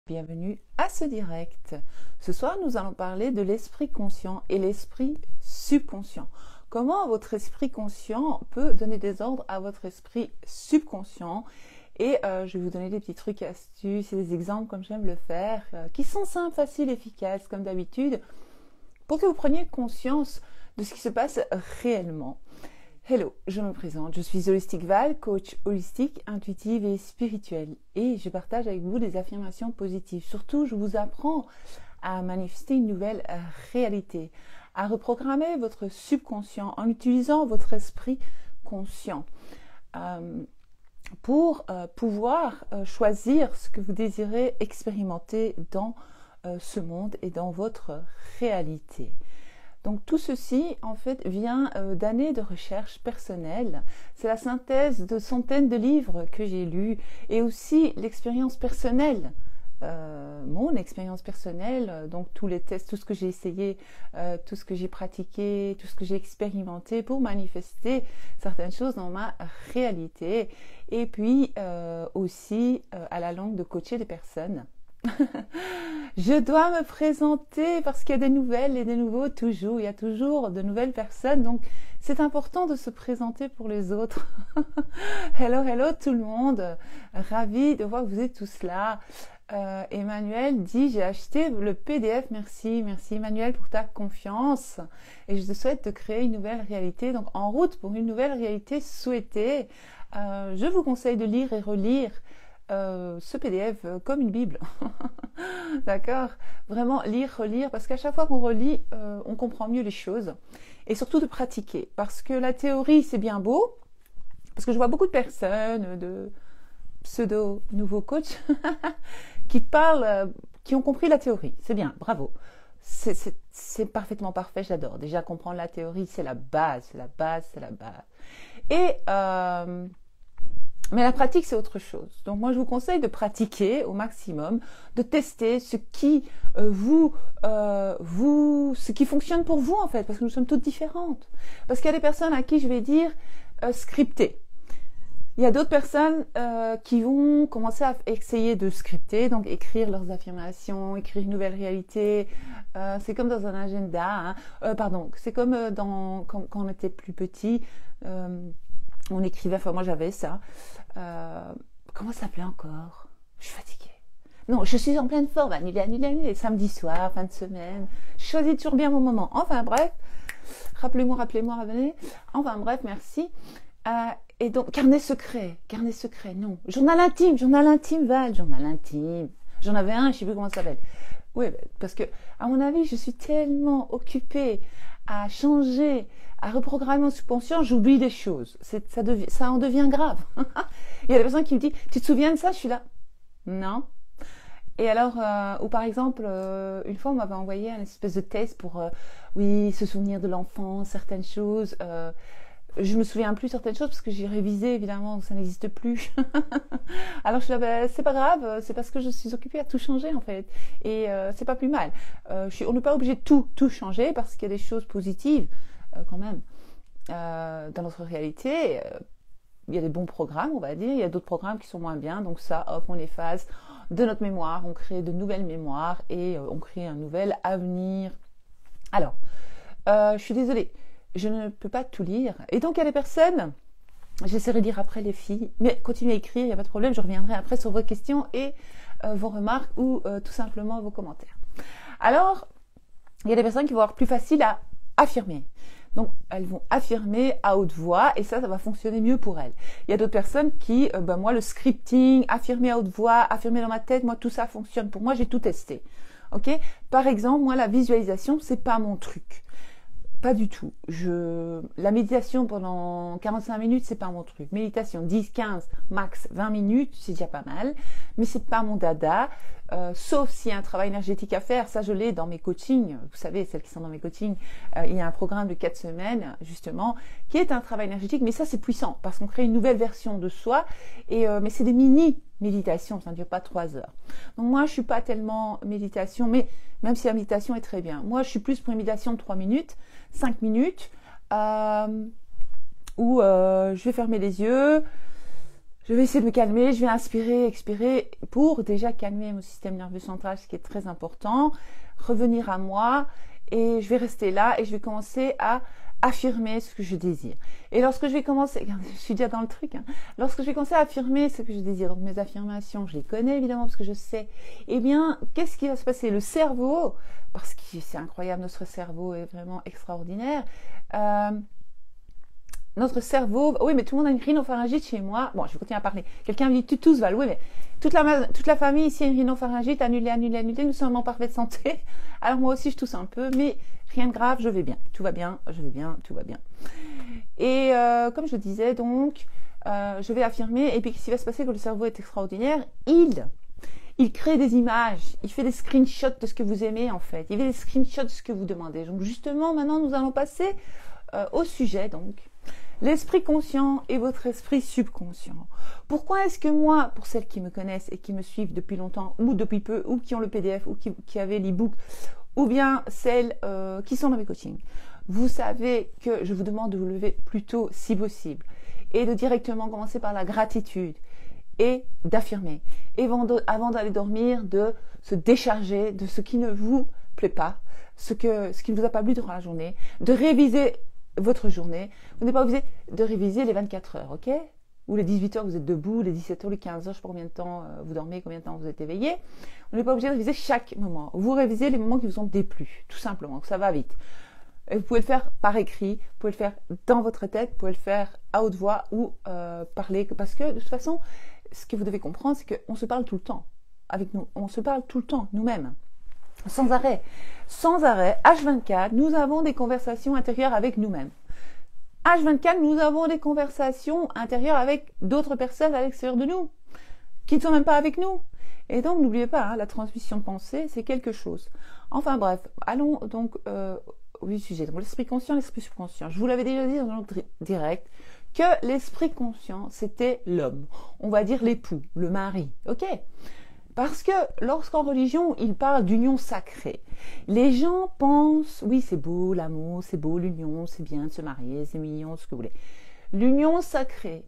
Bienvenue à ce direct. Ce soir, nous allons parler de l'esprit conscient et l'esprit subconscient. Comment votre esprit conscient peut donner des ordres à votre esprit subconscient. Et je vais vous donner des petits trucs, astuces et des exemples comme j'aime le faire, qui sont simples, faciles, efficaces, comme d'habitude, pour que vous preniez conscience de ce qui se passe réellement. Hello, je me présente, je suis Holistic Val, coach holistique, intuitive et spirituelle. Et je partage avec vous des affirmations positives. Surtout, je vous apprends à manifester une nouvelle réalité, à reprogrammer votre subconscient en utilisant votre esprit conscient pour pouvoir choisir ce que vous désirez expérimenter dans ce monde et dans votre réalité. Donc tout ceci, en fait, vient d'années de recherche personnelle. C'est la synthèse de centaines de livres que j'ai lus et aussi l'expérience personnelle, mon expérience personnelle, donc tous les tests, tout ce que j'ai essayé, tout ce que j'ai pratiqué, tout ce que j'ai expérimenté pour manifester certaines choses dans ma réalité. Et puis aussi à la longue de coacher des personnes. Je dois me présenter parce qu'il y a des nouvelles et des nouveaux toujours. Il y a toujours de nouvelles personnes, donc c'est important de se présenter pour les autres. Hello, hello tout le monde. Ravie de voir que vous êtes tous là. Emmanuel dit, j'ai acheté le PDF. Merci Emmanuel pour ta confiance. Et je te souhaite de créer une nouvelle réalité. Donc en route pour une nouvelle réalité souhaitée. Je vous conseille de lire et relire ce PDF comme une Bible. D'accord? Vraiment lire, relire, parce qu'à chaque fois qu'on relit, on comprend mieux les choses. Et surtout de pratiquer. Parce que la théorie, c'est bien beau. Parce que je vois beaucoup de personnes, de pseudo-nouveaux coachs, qui parlent, qui ont compris la théorie. C'est bien, bravo. C'est parfaitement parfait, j'adore. Déjà, comprendre la théorie, c'est la base, c'est la base, c'est la base. Et mais la pratique, c'est autre chose. Donc moi, je vous conseille de pratiquer au maximum, de tester ce qui ce qui fonctionne pour vous en fait, parce que nous sommes toutes différentes. Parce qu'il y a des personnes à qui je vais dire scripter. Il y a d'autres personnes qui vont commencer à essayer de scripter, donc écrire leurs affirmations, écrire une nouvelle réalité. C'est comme dans un agenda. C'est comme quand on était plus petit. On écrivait, enfin moi j'avais ça. Comment ça s'appelait encore? Je suis fatiguée. Non, je suis en pleine forme. Annulé, samedi soir, fin de semaine. Je choisis toujours bien mon moment. Enfin bref, rappelez-moi, revenez. Enfin bref, merci. Et donc, carnet secret, non. Journal intime, Val, journal intime. J'en avais un, je sais plus comment ça s'appelle. Oui, parce que, à mon avis, je suis tellement occupée à changer, à reprogrammer mon subconscient, j'oublie des choses. Ça en devient grave. Il y a des personnes qui me disent, tu te souviens de ça? Je suis là. Non. Et alors, ou par exemple, une fois, on m'avait envoyé un espèce de test pour, se souvenir de l'enfance, certaines choses. Je me souviens plus certaines choses parce que j'ai révisé, évidemment, ça n'existe plus. Alors je suis là, c'est pas grave, c'est parce que je suis occupée à tout changer en fait. Et c'est pas plus mal. On n'est pas obligé de tout changer parce qu'il y a des choses positives quand même dans notre réalité. Il y a des bons programmes, on va dire. Il y a d'autres programmes qui sont moins bien. Donc ça, hop, on efface de notre mémoire, on crée de nouvelles mémoires et on crée un nouvel avenir. Alors, je suis désolée. Je ne peux pas tout lire. Et donc, il y a des personnes, j'essaierai de lire après les filles, mais continuez à écrire, il n'y a pas de problème, je reviendrai après sur vos questions et vos remarques ou tout simplement vos commentaires. Alors, il y a des personnes qui vont avoir plus facile à affirmer. Donc, elles vont affirmer à haute voix et ça va fonctionner mieux pour elles. Il y a d'autres personnes qui, moi, le scripting, affirmer à haute voix, affirmer dans ma tête, moi, tout ça fonctionne. Pour moi, j'ai tout testé. Ok? Par exemple, moi, la visualisation, c'est pas mon truc. Pas du tout. La méditation pendant 45 minutes, c'est pas mon truc. Méditation 10, 15, max 20 minutes, c'est déjà pas mal. Mais c'est pas mon dada. Sauf s'il y a un travail énergétique à faire. Ça, je l'ai dans mes coachings. Vous savez, celles qui sont dans mes coachings, il y a un programme de 4 semaines, justement, qui est un travail énergétique. Mais ça, c'est puissant parce qu'on crée une nouvelle version de soi. Mais c'est des mini-méditations. Ça ne dure pas 3 heures. Donc moi, je suis pas tellement méditation. Mais même si la méditation est très bien. Moi, je suis plus pour une méditation de 3 minutes. 5 minutes où je vais fermer les yeux, Je vais essayer de me calmer, je vais inspirer, expirer pour déjà calmer mon système nerveux central, ce qui est très important, revenir à moi et je vais rester là et je vais commencer à affirmer ce que je désire. Et lorsque je vais commencer, je suis déjà dans le truc, lorsque je vais commencer à affirmer ce que je désire, donc mes affirmations, je les connais évidemment parce que je sais, eh bien, qu'est-ce qui va se passer? Le cerveau, parce que c'est incroyable, notre cerveau est vraiment extraordinaire, notre cerveau, oui, mais tout le monde a une rhinopharyngite chez moi. Bon, je vais continuer à parler. Quelqu'un me dit, tu tousses, Val. Oui, mais toute la famille ici a une rhinopharyngite, annulée. Nous sommes en parfaite santé. Alors moi aussi, je tousse un peu, mais rien de grave, je vais bien. Tout va bien, je vais bien, tout va bien. Et comme je disais, donc, je vais affirmer. Et puis, ce qui va se passer quand le cerveau est extraordinaire, il crée des images, il fait des screenshots de ce que vous aimez, en fait. Il fait des screenshots de ce que vous demandez. Donc, justement, maintenant, nous allons passer au sujet, donc. L'esprit conscient et votre esprit subconscient. Pourquoi est-ce que moi, pour celles qui me connaissent et qui me suivent depuis longtemps, ou depuis peu, ou qui ont le PDF, ou qui avaient l'e-book, ou bien celles qui sont dans mes coachings, vous savez que je vous demande de vous lever plus tôt si possible et de directement commencer par la gratitude et d'affirmer. Et avant d'aller dormir, de se décharger de ce qui ne vous plaît pas, ce qui ne vous a pas plu durant la journée, de réviser votre journée. Vous n'êtes pas obligé de réviser les 24 heures, ok? Ou les 18 heures, vous êtes debout, les 17 heures, les 15 heures, je ne sais pas combien de temps vous dormez, combien de temps vous êtes éveillé. On n'est pas obligé de réviser chaque moment. Vous révisez les moments qui vous ont déplu, tout simplement, ça va vite. Et vous pouvez le faire par écrit, vous pouvez le faire dans votre tête, vous pouvez le faire à haute voix ou parler, parce que de toute façon, ce que vous devez comprendre, c'est qu'on se parle tout le temps avec nous. On se parle tout le temps, nous-mêmes. Sans arrêt, H24, nous avons des conversations intérieures avec nous-mêmes. H24, nous avons des conversations intérieures avec d'autres personnes à l'extérieur de nous, qui ne sont même pas avec nous. Et donc, n'oubliez pas, la transmission de pensée, c'est quelque chose. Enfin bref, allons donc au sujet. Donc, l'esprit conscient, l'esprit subconscient. Je vous l'avais déjà dit dans notre direct, que l'esprit conscient, c'était l'homme. On va dire l'époux, le mari, ok ? Parce que lorsqu'en religion, il parle d'union sacrée, les gens pensent, oui, c'est beau l'amour, c'est beau l'union, c'est bien de se marier, c'est mignon, ce que vous voulez. L'union sacrée,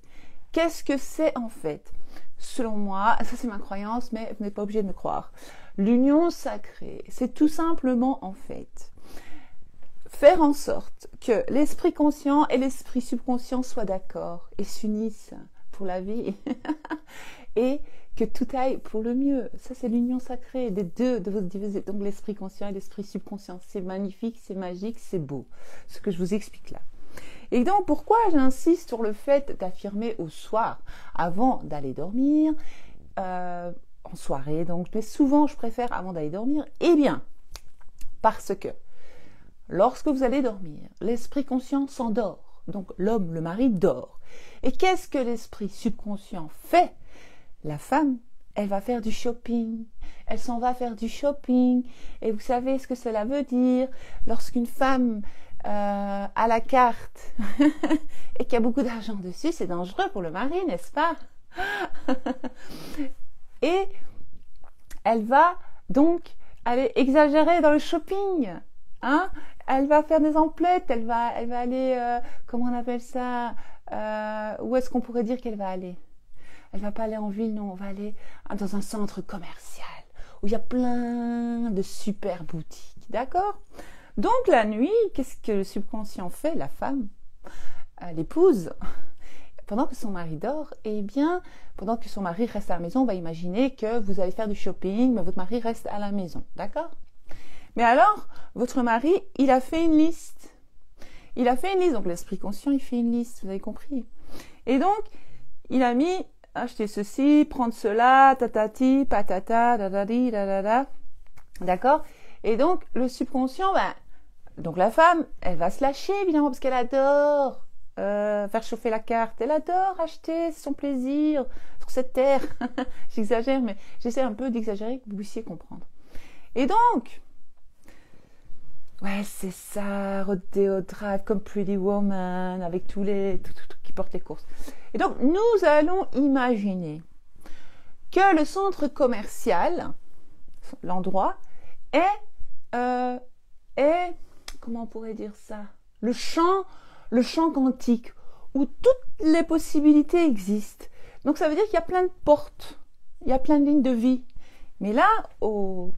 qu'est-ce que c'est en fait? Selon moi, ça c'est ma croyance, mais vous n'êtes pas obligé de me croire. L'union sacrée, c'est tout simplement en fait faire en sorte que l'esprit conscient et l'esprit subconscient soient d'accord et s'unissent pour la vie et que tout aille pour le mieux. Ça, c'est l'union sacrée des deux de votre divisé. Donc, l'esprit conscient et l'esprit subconscient. C'est magnifique, c'est magique, c'est beau. Ce que je vous explique là. Et donc, pourquoi j'insiste sur le fait d'affirmer au soir, avant d'aller dormir, en soirée, donc, mais souvent, je préfère avant d'aller dormir. Eh bien, parce que lorsque vous allez dormir, l'esprit conscient s'endort. Donc, l'homme, le mari, dort. Et qu'est-ce que l'esprit subconscient fait? La femme, elle va faire du shopping, elle s'en va faire du shopping. Et vous savez ce que cela veut dire lorsqu'une femme a la carte et qu'il y a beaucoup d'argent dessus, c'est dangereux pour le mari, n'est-ce pas? Et elle va donc aller exagérer dans le shopping. Hein? Elle va faire des emplettes, elle va aller, comment on appelle ça? Où est-ce qu'on pourrait dire qu'elle va aller? Elle va pas aller en ville, non, on va aller dans un centre commercial où il y a plein de super boutiques, d'accord? Donc la nuit, qu'est-ce que le subconscient fait? La femme, l'épouse, pendant que son mari dort, eh bien, pendant que son mari reste à la maison, on va imaginer que vous allez faire du shopping, mais votre mari reste à la maison, d'accord? Mais alors, votre mari, il a fait une liste. Il a fait une liste, donc l'esprit conscient, il fait une liste, vous avez compris? Et donc, il a mis acheter ceci, prendre cela, tatati, patata, dadadi, dadada. D'accord? Et donc, le subconscient, donc la femme, elle va se lâcher, évidemment, parce qu'elle adore faire chauffer la carte. Elle adore acheter, c'est son plaisir sur cette terre. J'exagère, mais j'essaie un peu d'exagérer que vous puissiez comprendre. Et donc, ouais, c'est ça, Rodeo Drive, comme Pretty Woman, avec tout qui portent les courses. Et donc, nous allons imaginer que le centre commercial, l'endroit, est, comment on pourrait dire ça? Le champ quantique, où toutes les possibilités existent. Donc ça veut dire qu'il y a plein de portes, il y a plein de lignes de vie. Mais là, vous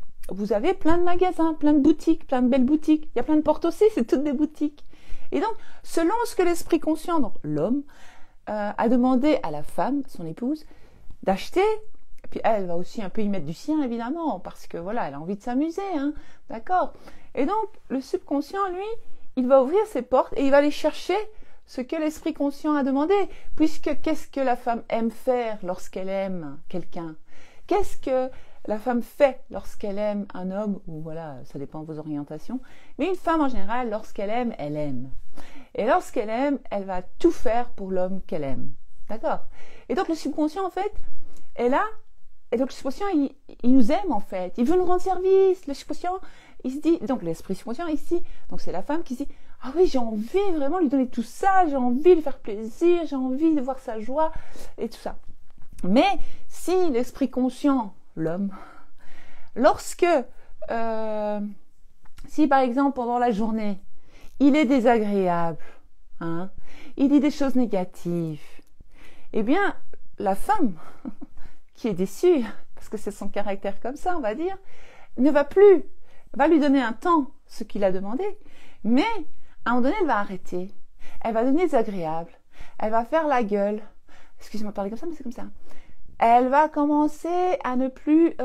avez plein de magasins, plein de boutiques, plein de belles boutiques. Il y a plein de portes aussi, c'est toutes des boutiques. Et donc, selon ce que l'esprit conscient, donc l'homme, a demandé à la femme, son épouse, d'acheter, et puis elle va aussi un peu y mettre du sien, évidemment, parce que voilà, elle a envie de s'amuser, hein, d'accord? Et donc, le subconscient, lui, il va ouvrir ses portes et il va aller chercher ce que l'esprit conscient a demandé, puisque qu'est-ce que la femme aime faire lorsqu'elle aime quelqu'un? Qu'est-ce que la femme fait lorsqu'elle aime un homme, ou voilà, ça dépend de vos orientations, mais une femme en général, lorsqu'elle aime, elle aime. Et lorsqu'elle aime, elle va tout faire pour l'homme qu'elle aime. D'accord? Et donc le subconscient, en fait, est là, et donc le subconscient, il nous aime, en fait. Il veut nous rendre service. Le subconscient, il se dit, donc l'esprit subconscient ici, donc c'est la femme qui se dit, ah oui, j'ai envie vraiment de lui donner tout ça, j'ai envie de lui faire plaisir, j'ai envie de voir sa joie, et tout ça. Mais si l'esprit conscient, l'homme, lorsque, si par exemple pendant la journée, il est désagréable, hein, il dit des choses négatives, eh bien, la femme, qui est déçue, parce que c'est son caractère comme ça, on va dire, ne va plus, va lui donner un temps, ce qu'il a demandé, mais à un moment donné, elle va arrêter, elle va devenir désagréable, elle va faire la gueule, excusez-moi de parler comme ça, mais c'est comme ça, elle va commencer à ne plus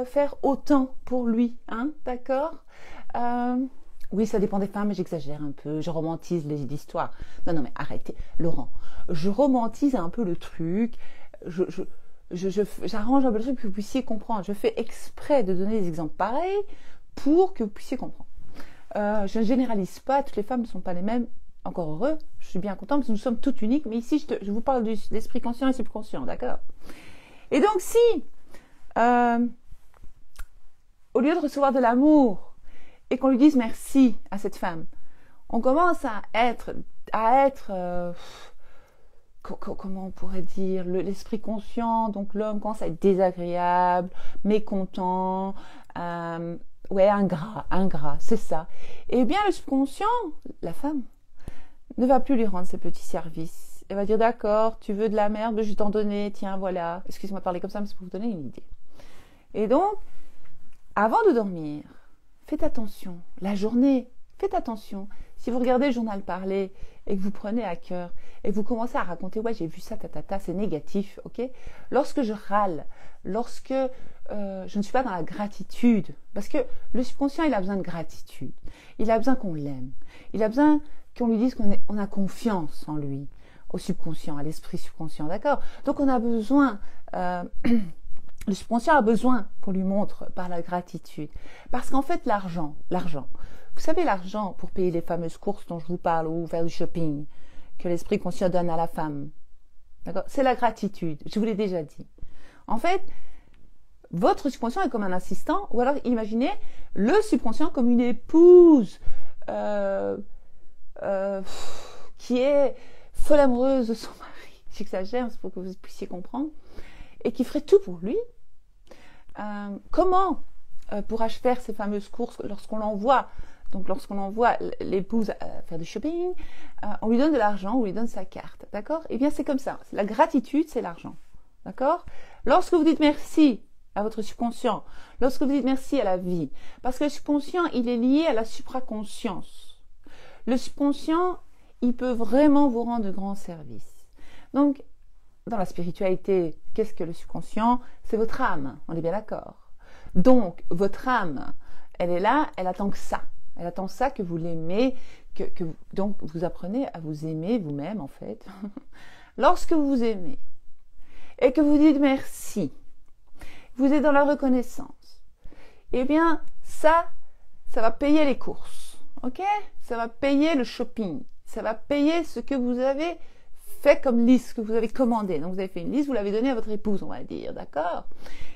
faire autant pour lui, hein, d'accord? Oui, ça dépend des femmes, mais j'exagère un peu, je romantise les histoires. Non, mais arrêtez, Laurent, je romantise un peu le truc, j'arrange un peu le truc pour que vous puissiez comprendre. Je fais exprès de donner des exemples pareils pour que vous puissiez comprendre. Je ne généralise pas, toutes les femmes ne sont pas les mêmes, encore heureux, je suis bien contente parce que nous sommes toutes uniques, mais ici je vous parle d'esprit conscient et subconscient, d'accord? Et donc si, au lieu de recevoir de l'amour, et qu'on lui dise merci à cette femme, on commence à être comment on pourrait dire, l'esprit conscient, donc l'homme commence à être désagréable, mécontent, ouais, ingrat, c'est ça. Et bien le subconscient, la femme, ne va plus lui rendre ses petits services. Elle va dire d'accord, tu veux de la merde, je vais t'en donner, tiens, voilà. Excuse-moi de parler comme ça, mais c'est pour vous donner une idée. Et donc, avant de dormir, faites attention. La journée, faites attention. Si vous regardez le journal parler et que vous prenez à cœur et que vous commencez à raconter, ouais, j'ai vu ça, c'est négatif, ok? Lorsque je râle, lorsque je ne suis pas dans la gratitude, parce que le subconscient, il a besoin de gratitude. Il a besoin qu'on l'aime. Il a besoin qu'on lui dise qu'on a confiance en lui, au subconscient, à l'esprit subconscient, d'accord? Donc on a besoin... le subconscient a besoin qu'on lui montre par la gratitude. Parce qu'en fait, l'argent, vous savez, l'argent pour payer les fameuses courses dont je vous parle ou faire du shopping que l'esprit conscient donne à la femme, d'accord? C'est la gratitude, je vous l'ai déjà dit. En fait, votre subconscient est comme un assistant, ou alors imaginez le subconscient comme une épouse qui est folle amoureuse de son mari. J'exagère, c'est pour que vous puissiez comprendre. Et qui ferait tout pour lui. Comment pourrais-je faire ces fameuses courses lorsqu'on l'envoie, donc lorsqu'on envoie l'épouse faire du shopping, on lui donne de l'argent, on lui donne sa carte, d'accord? Eh bien c'est comme ça, la gratitude c'est l'argent, d'accord? Lorsque vous dites merci à votre subconscient, lorsque vous dites merci à la vie, parce que le subconscient il est lié à la supraconscience. Le subconscient il peut vraiment vous rendre de grands services. Donc dans la spiritualité, qu'est-ce que le subconscient? C'est votre âme, on est bien d'accord. Donc, votre âme, elle est là, elle attend que ça. Elle attend ça, que vous l'aimez, donc vous apprenez à vous aimer vous-même, en fait. Lorsque vous vous aimez et que vous dites merci, vous êtes dans la reconnaissance, eh bien, ça va payer les courses, ok? Ça va payer le shopping, ça va payer ce que vous avez fait comme liste que vous avez commandé. Donc vous avez fait une liste, vous l'avez donnée à votre épouse, on va dire, d'accord?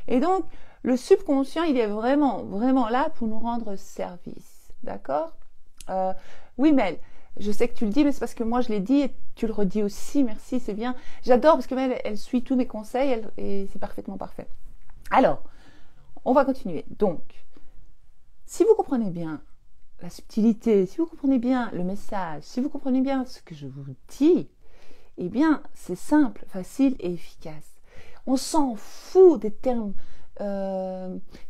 Et donc le subconscient, il est vraiment, vraiment là pour nous rendre service, d'accord? Oui, Mel, je sais que tu le dis, mais c'est parce que moi je l'ai dit et tu le redis aussi, merci, c'est bien. J'adore parce que Mel, elle suit tous mes conseils et c'est parfaitement parfait. Alors, on va continuer. Donc, si vous comprenez bien la subtilité, si vous comprenez bien le message, si vous comprenez bien ce que je vous dis, Eh bien, c'est simple, facile et efficace. On s'en fout des termes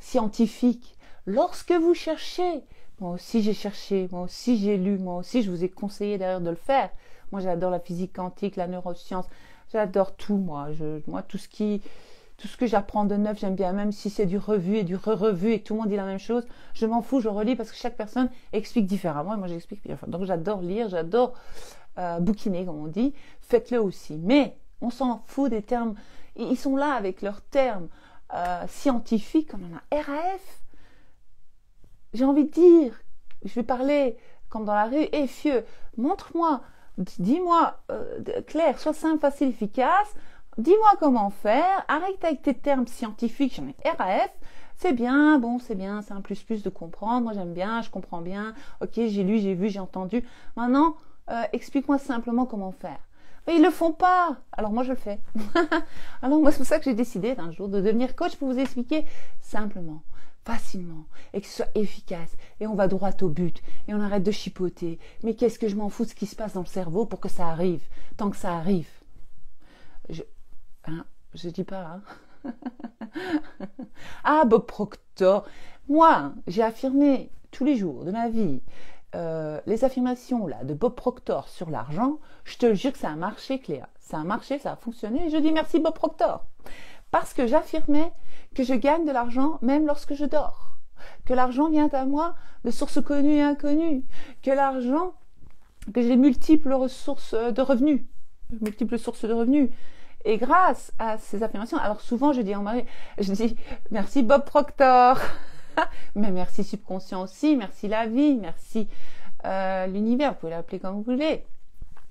scientifiques. Lorsque vous cherchez, moi aussi j'ai cherché, moi aussi j'ai lu, moi aussi je vous ai conseillé d'ailleurs de le faire. Moi j'adore la physique quantique, la neuroscience, j'adore tout moi. Moi tout ce que j'apprends de neuf, j'aime bien, même si c'est du revu et du re-revu et que tout le monde dit la même chose, je m'en fous, je relis parce que chaque personne explique différemment et moi j'explique bien. Donc j'adore lire, j'adore bouquiner comme on dit, faites-le aussi. Mais on s'en fout des termes, ils sont là avec leurs termes scientifiques, comme on a RAF. J'ai envie de dire, je vais parler comme dans la rue, fieu, montre-moi, dis-moi, clair, sois simple, facile, efficace, dis-moi comment faire, arrête avec tes termes scientifiques, j'en ai RAF, c'est bien, bon, c'est bien, c'est un plus de comprendre, moi j'aime bien, je comprends bien, ok, j'ai lu, j'ai vu, j'ai entendu, maintenant, explique-moi simplement comment faire. Mais ils le font pas, alors moi je le fais. Alors moi c'est pour ça que j'ai décidé d'un jour de devenir coach pour vous expliquer simplement, facilement, et que ce soit efficace, et on va droit au but, et on arrête de chipoter. Mais qu'est-ce que je m'en fous de ce qui se passe dans le cerveau pour que ça arrive, tant que ça arrive. Je dis pas, hein. Ah, Bob Proctor. Moi, j'ai affirmé tous les jours de ma vie les affirmations là de Bob Proctor sur l'argent. Je te jure que ça a marché, Cléa. Ça a marché, ça a fonctionné. Et je dis merci Bob Proctor. Parce que j'affirmais que je gagne de l'argent même lorsque je dors. Que l'argent vient à moi de sources connues et inconnues. Que l'argent, que j'ai multiples ressources de revenus. Multiples sources de revenus. Et grâce à ces affirmations, alors souvent je dis merci Bob Proctor, mais merci subconscient aussi, merci la vie, merci l'univers, vous pouvez l'appeler comme vous voulez.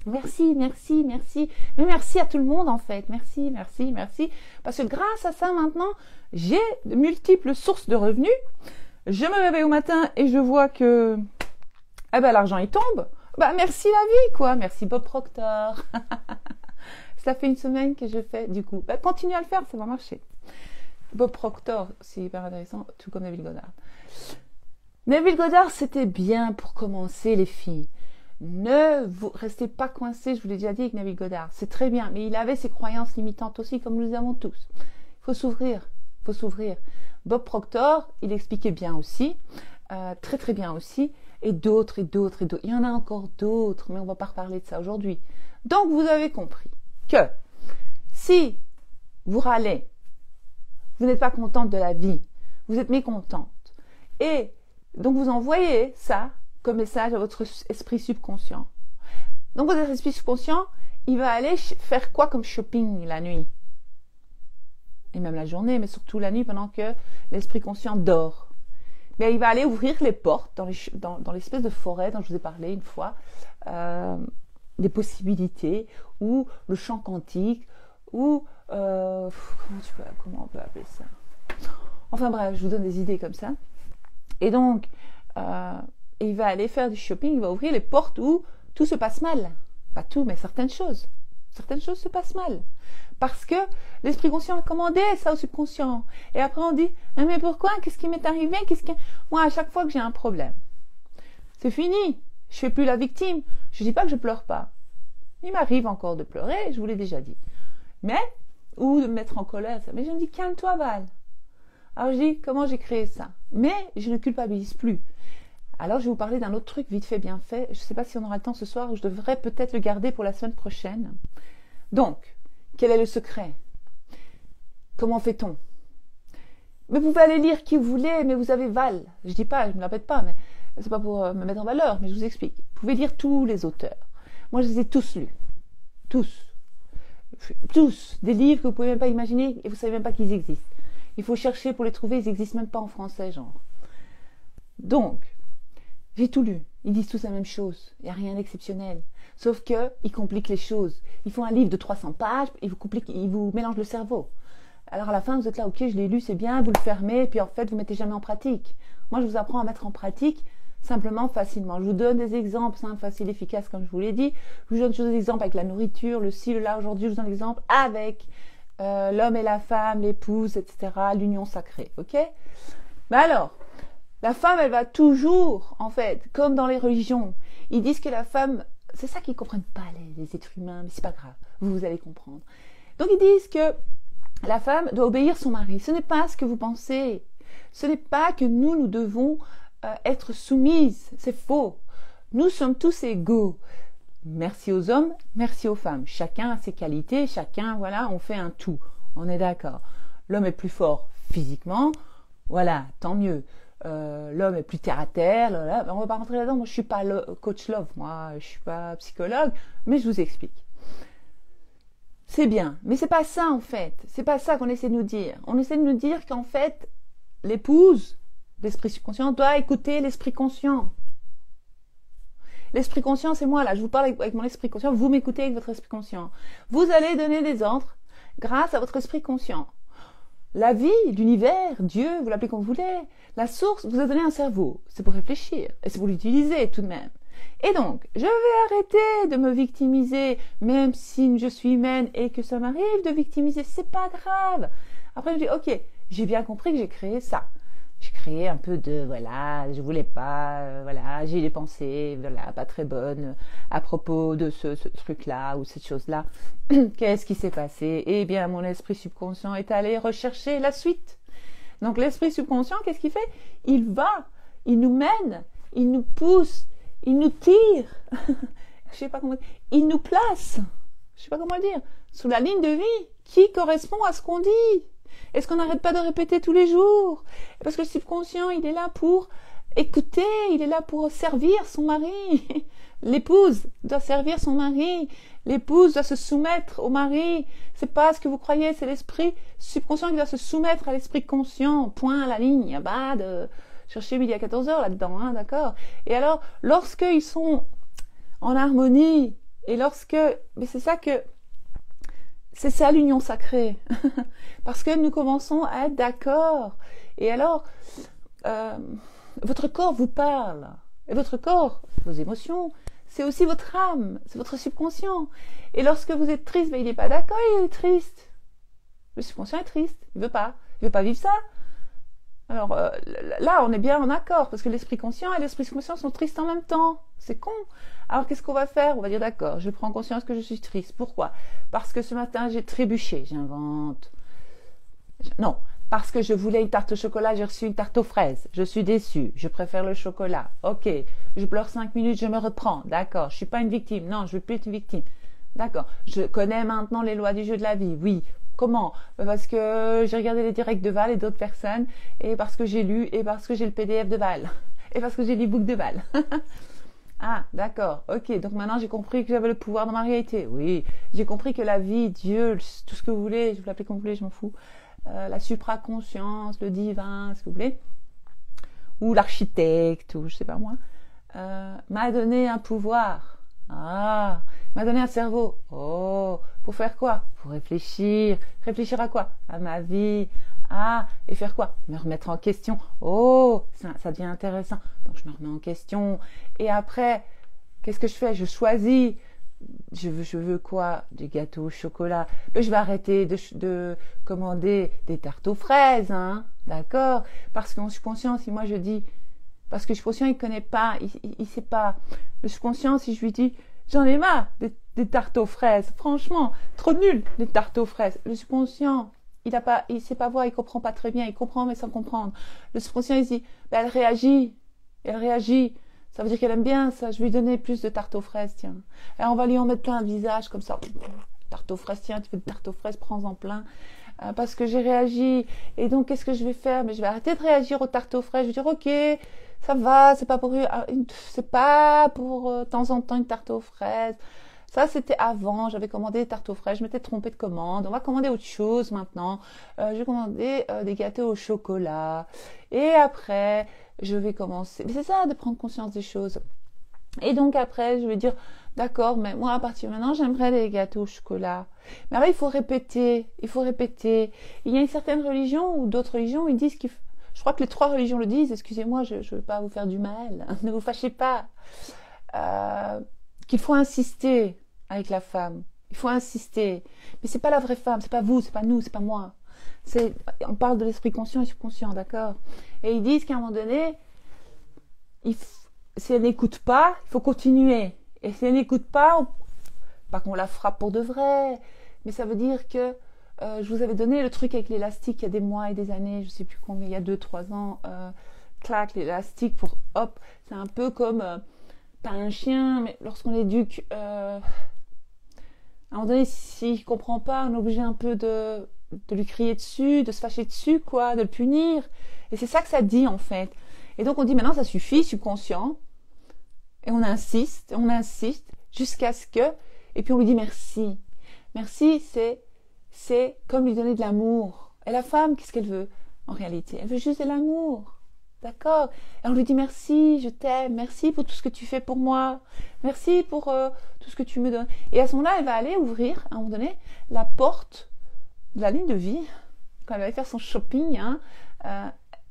Merci, merci, merci, mais merci à tout le monde en fait, merci, merci, merci, parce que grâce à ça maintenant, j'ai de multiples sources de revenus, je me réveille au matin et je vois que l'argent il tombe, merci la vie quoi, merci Bob Proctor. Ça fait une semaine que je fais, du coup. Continuez à le faire, ça va marcher. Bob Proctor, c'est hyper intéressant, tout comme Neville Goddard. Neville Goddard, c'était bien pour commencer, les filles. Ne vous restez pas coincés, je vous l'ai déjà dit avec Neville Goddard. C'est très bien, mais il avait ses croyances limitantes aussi, comme nous les avons tous. Il faut s'ouvrir, Bob Proctor, il expliquait bien aussi, très très bien aussi, et d'autres. Il y en a encore d'autres, mais on ne va pas reparler de ça aujourd'hui. Donc, vous avez compris que si vous râlez, vous n'êtes pas contente de la vie, vous êtes mécontente, et donc vous envoyez ça comme message à votre esprit subconscient. Donc votre esprit subconscient, il va aller faire quoi comme shopping la nuit? Et même la journée, mais surtout la nuit pendant que l'esprit conscient dort. Mais il va aller ouvrir les portes dans l'espèce de forêt dont je vous ai parlé une fois, des possibilités, ou le champ quantique, ou comment on peut appeler ça? Enfin bref, je vous donne des idées comme ça. Et donc, il va aller faire du shopping, il va ouvrir les portes où tout se passe mal. Pas tout, mais certaines choses. Certaines choses se passent mal. Parce que l'esprit conscient a commandé ça au subconscient. Et après on dit, mais pourquoi? Qu'est-ce qui m'est arrivé? Moi, à chaque fois que j'ai un problème, c'est fini. Je fais plus la victime. Je dis pas que je pleure pas. Il m'arrive encore de pleurer, je vous l'ai déjà dit. Ou de me mettre en colère. Mais je me dis, calme-toi, Val. Alors je dis, comment j'ai créé ça? Mais je ne culpabilise plus. Alors je vais vous parler d'un autre truc vite fait, bien fait. Je ne sais pas si on aura le temps ce soir, ou je devrais peut-être le garder pour la semaine prochaine. Donc, quel est le secret? Comment fait-on? Mais vous pouvez aller lire qui vous voulez, mais vous avez Val. Je dis pas, je ne me la répète pas, mais c'est pas pour me mettre en valeur, mais je vous explique. Vous pouvez lire tous les auteurs. Moi, je les ai tous lus. Tous. Des livres que vous pouvez même pas imaginer et vous savez même pas qu'ils existent. Il faut chercher pour les trouver, ils n'existent même pas en français, genre. Donc, j'ai tout lu. Ils disent tous la même chose. Il n'y a rien d'exceptionnel. Sauf qu'ils compliquent les choses. Ils font un livre de 300 pages, ils vous mélangent le cerveau. Alors à la fin, vous êtes là, ok, je l'ai lu, c'est bien, vous le fermez, et puis en fait, vous ne mettez jamais en pratique. Moi, je vous apprends à mettre en pratique simplement, facilement. Je vous donne des exemples simples, faciles, efficaces, comme je vous l'ai dit. Je vous donne toujours des exemples avec la nourriture, le ci, le là. Aujourd'hui, je vous donne des exemples avec l'homme et la femme, l'épouse, etc., l'union sacrée, ok? Mais alors, la femme, elle va toujours, en fait, comme dans les religions, ils disent que la femme, C'est ça qu'ils ne comprennent pas, les êtres humains, mais c'est pas grave, vous allez comprendre. Donc ils disent que la femme doit obéir son mari. Ce n'est pas ce que vous pensez. Ce n'est pas que nous devons être soumises. C'est faux. Nous sommes tous égaux. Merci aux hommes, merci aux femmes. Chacun a ses qualités, chacun, voilà, on fait un tout. On est d'accord. L'homme est plus fort physiquement, voilà, tant mieux. L'homme est plus terre à terre, là, on va pas rentrer là-dedans. Moi, je suis pas coach love, moi, je suis pas psychologue, mais je vous explique. C'est bien, mais c'est pas ça en fait. C'est pas ça qu'on essaie de nous dire. On essaie de nous dire qu'en fait, l'épouse, l'esprit subconscient, doit écouter l'esprit conscient. L'esprit conscient, c'est moi là. Je vous parle avec mon esprit conscient. Vous m'écoutez avec votre esprit conscient. Vous allez donner des ordres grâce à votre esprit conscient. La vie, l'univers, Dieu, vous l'appelez comme vous voulez, la source vous a donné un cerveau. C'est pour réfléchir et c'est pour l'utiliser tout de même. Et donc, je vais arrêter de me victimiser, même si je suis humaine et que ça m'arrive de victimiser, c'est pas grave. Après, je dis, ok, j'ai bien compris que j'ai créé ça. J'ai créé un peu de, voilà, je voulais pas, voilà, j'ai des pensées, voilà, pas très bonnes à propos de ce truc-là ou cette chose-là. Qu'est-ce qui s'est passé? Eh bien, mon esprit subconscient est allé rechercher la suite. Donc, l'esprit subconscient, qu'est-ce qu'il fait? Il nous mène, il nous pousse, il nous tire, je sais pas comment dire, il nous place, je sais pas comment le dire, sous la ligne de vie qui correspond à ce qu'on dit. Est-ce qu'on n'arrête pas de répéter tous les jours? Parce que le subconscient, il est là pour écouter, il est là pour servir son mari. L'épouse doit servir son mari. L'épouse doit se soumettre au mari. C'est pas ce que vous croyez, c'est l'esprit subconscient qui doit se soumettre à l'esprit conscient. Point à la ligne. Il n'y a pas de chercher midi à 14h là-dedans, hein, d'accord? Et alors, lorsqu'ils sont en harmonie, et mais c'est ça que, c'est ça l'union sacrée. Parce que nous commençons à être d'accord. Et alors, votre corps vous parle. Et votre corps, vos émotions, c'est aussi votre âme, c'est votre subconscient. Et lorsque vous êtes triste, il n'est pas d'accord, il est triste. Le subconscient est triste, il veut pas vivre ça. Alors là, on est bien en accord, parce que l'esprit conscient et l'esprit subconscient sont tristes en même temps. C'est con. Alors qu'est-ce qu'on va faire? On va dire d'accord, je prends conscience que je suis triste. Pourquoi? Parce que ce matin, j'ai trébuché, j'invente. Non, parce que je voulais une tarte au chocolat, j'ai reçu une tarte aux fraises. Je suis déçue, je préfère le chocolat. Ok, je pleure 5 minutes, je me reprends. D'accord, je suis pas une victime. Non, je veux plus être une victime. D'accord, je connais maintenant les lois du jeu de la vie. Oui. Comment? Parce que j'ai regardé les directs de Val et d'autres personnes, et parce que j'ai lu, et parce que j'ai le PDF de Val, et parce que j'ai l'e-book de Val. Ah, d'accord, ok, donc maintenant j'ai compris que j'avais le pouvoir dans ma réalité. Oui, j'ai compris que la vie, Dieu, tout ce que vous voulez, je vous l'appelez comme vous voulez, je m'en fous, la supraconscience, le divin, ce que vous voulez, ou l'architecte, ou je sais pas moi, m'a donné un pouvoir. Ah, m'a donné un cerveau. Oh, pour faire quoi? Pour réfléchir. Réfléchir à quoi? À ma vie. Ah, et faire quoi? Me remettre en question. Oh, ça devient intéressant. Donc je me remets en question. Et après, qu'est-ce que je fais? Je choisis. Je veux quoi? Des gâteaux au chocolat. Mais je vais arrêter de commander des tartes aux fraises, hein. D'accord? Parce que mon subconscient, si moi je dis, parce que le subconscient, il connaît pas, il sait pas. Le subconscient, si je lui dis, j'en ai marre des tartes aux fraises, franchement, trop nul, les tartes aux fraises. Le subconscient, il sait pas voir, il comprend pas très bien, il comprend mais sans comprendre. Le subconscient, il se dit, ben, elle réagit. Ça veut dire qu'elle aime bien ça, je vais lui donner plus de tartes aux fraises, tiens. Et on va lui en mettre plein le visage, comme ça. Tarte aux fraises, tiens, tu veux de tarte aux fraises, prends-en plein. Parce que j'ai réagi. Et donc, qu'est-ce que je vais faire? Mais je vais arrêter de réagir aux tartes aux fraises. Je vais dire, ok, ça va, c'est pas pour temps en temps une tarte aux fraises. Ça, c'était avant, j'avais commandé des tartes aux fraises, je m'étais trompée de commande. On va commander autre chose maintenant. J'ai commandé des gâteaux au chocolat. Et après, je vais commencer. Mais c'est ça, de prendre conscience des choses. Et donc après, je vais dire, d'accord, mais moi, à partir de maintenant, j'aimerais des gâteaux au chocolat. Mais après, il faut répéter. Il y a une certaine religion ou d'autres religions, ils disent je crois que les 3 religions le disent, excusez-moi, je ne veux pas vous faire du mal, ne vous fâchez pas, qu'il faut insister avec la femme. Il faut insister. Mais c'est pas la vraie femme, c'est pas vous, c'est pas nous, c'est pas moi. On parle de l'esprit conscient et subconscient, d'accord? Et ils disent qu'à un moment donné, si elle n'écoute pas, il faut continuer. Et si elle n'écoute pas, pas qu'on la frappe pour de vrai, mais ça veut dire que je vous avais donné le truc avec l'élastique il y a des mois et des années, je ne sais plus combien, il y a 2-3 ans, clac, l'élastique pour hop, c'est un peu comme, pas un chien, mais lorsqu'on éduque, à un moment donné, s'il ne comprend pas, on est obligé un peu de lui crier dessus, de se fâcher dessus, quoi, de le punir. Et c'est ça que ça dit, en fait. Et donc on dit maintenant, ça suffit, subconscient. Et on insiste, jusqu'à ce que... Et puis on lui dit merci. Merci, c'est comme lui donner de l'amour. Et la femme, qu'est-ce qu'elle veut en réalité? Elle veut juste de l'amour. D'accord? Et on lui dit merci, je t'aime, merci pour tout ce que tu fais pour moi, merci pour tout ce que tu me donnes. Et à ce moment-là, elle va aller ouvrir, à un moment donné, la porte de la ligne de vie, quand elle va aller faire son shopping, hein,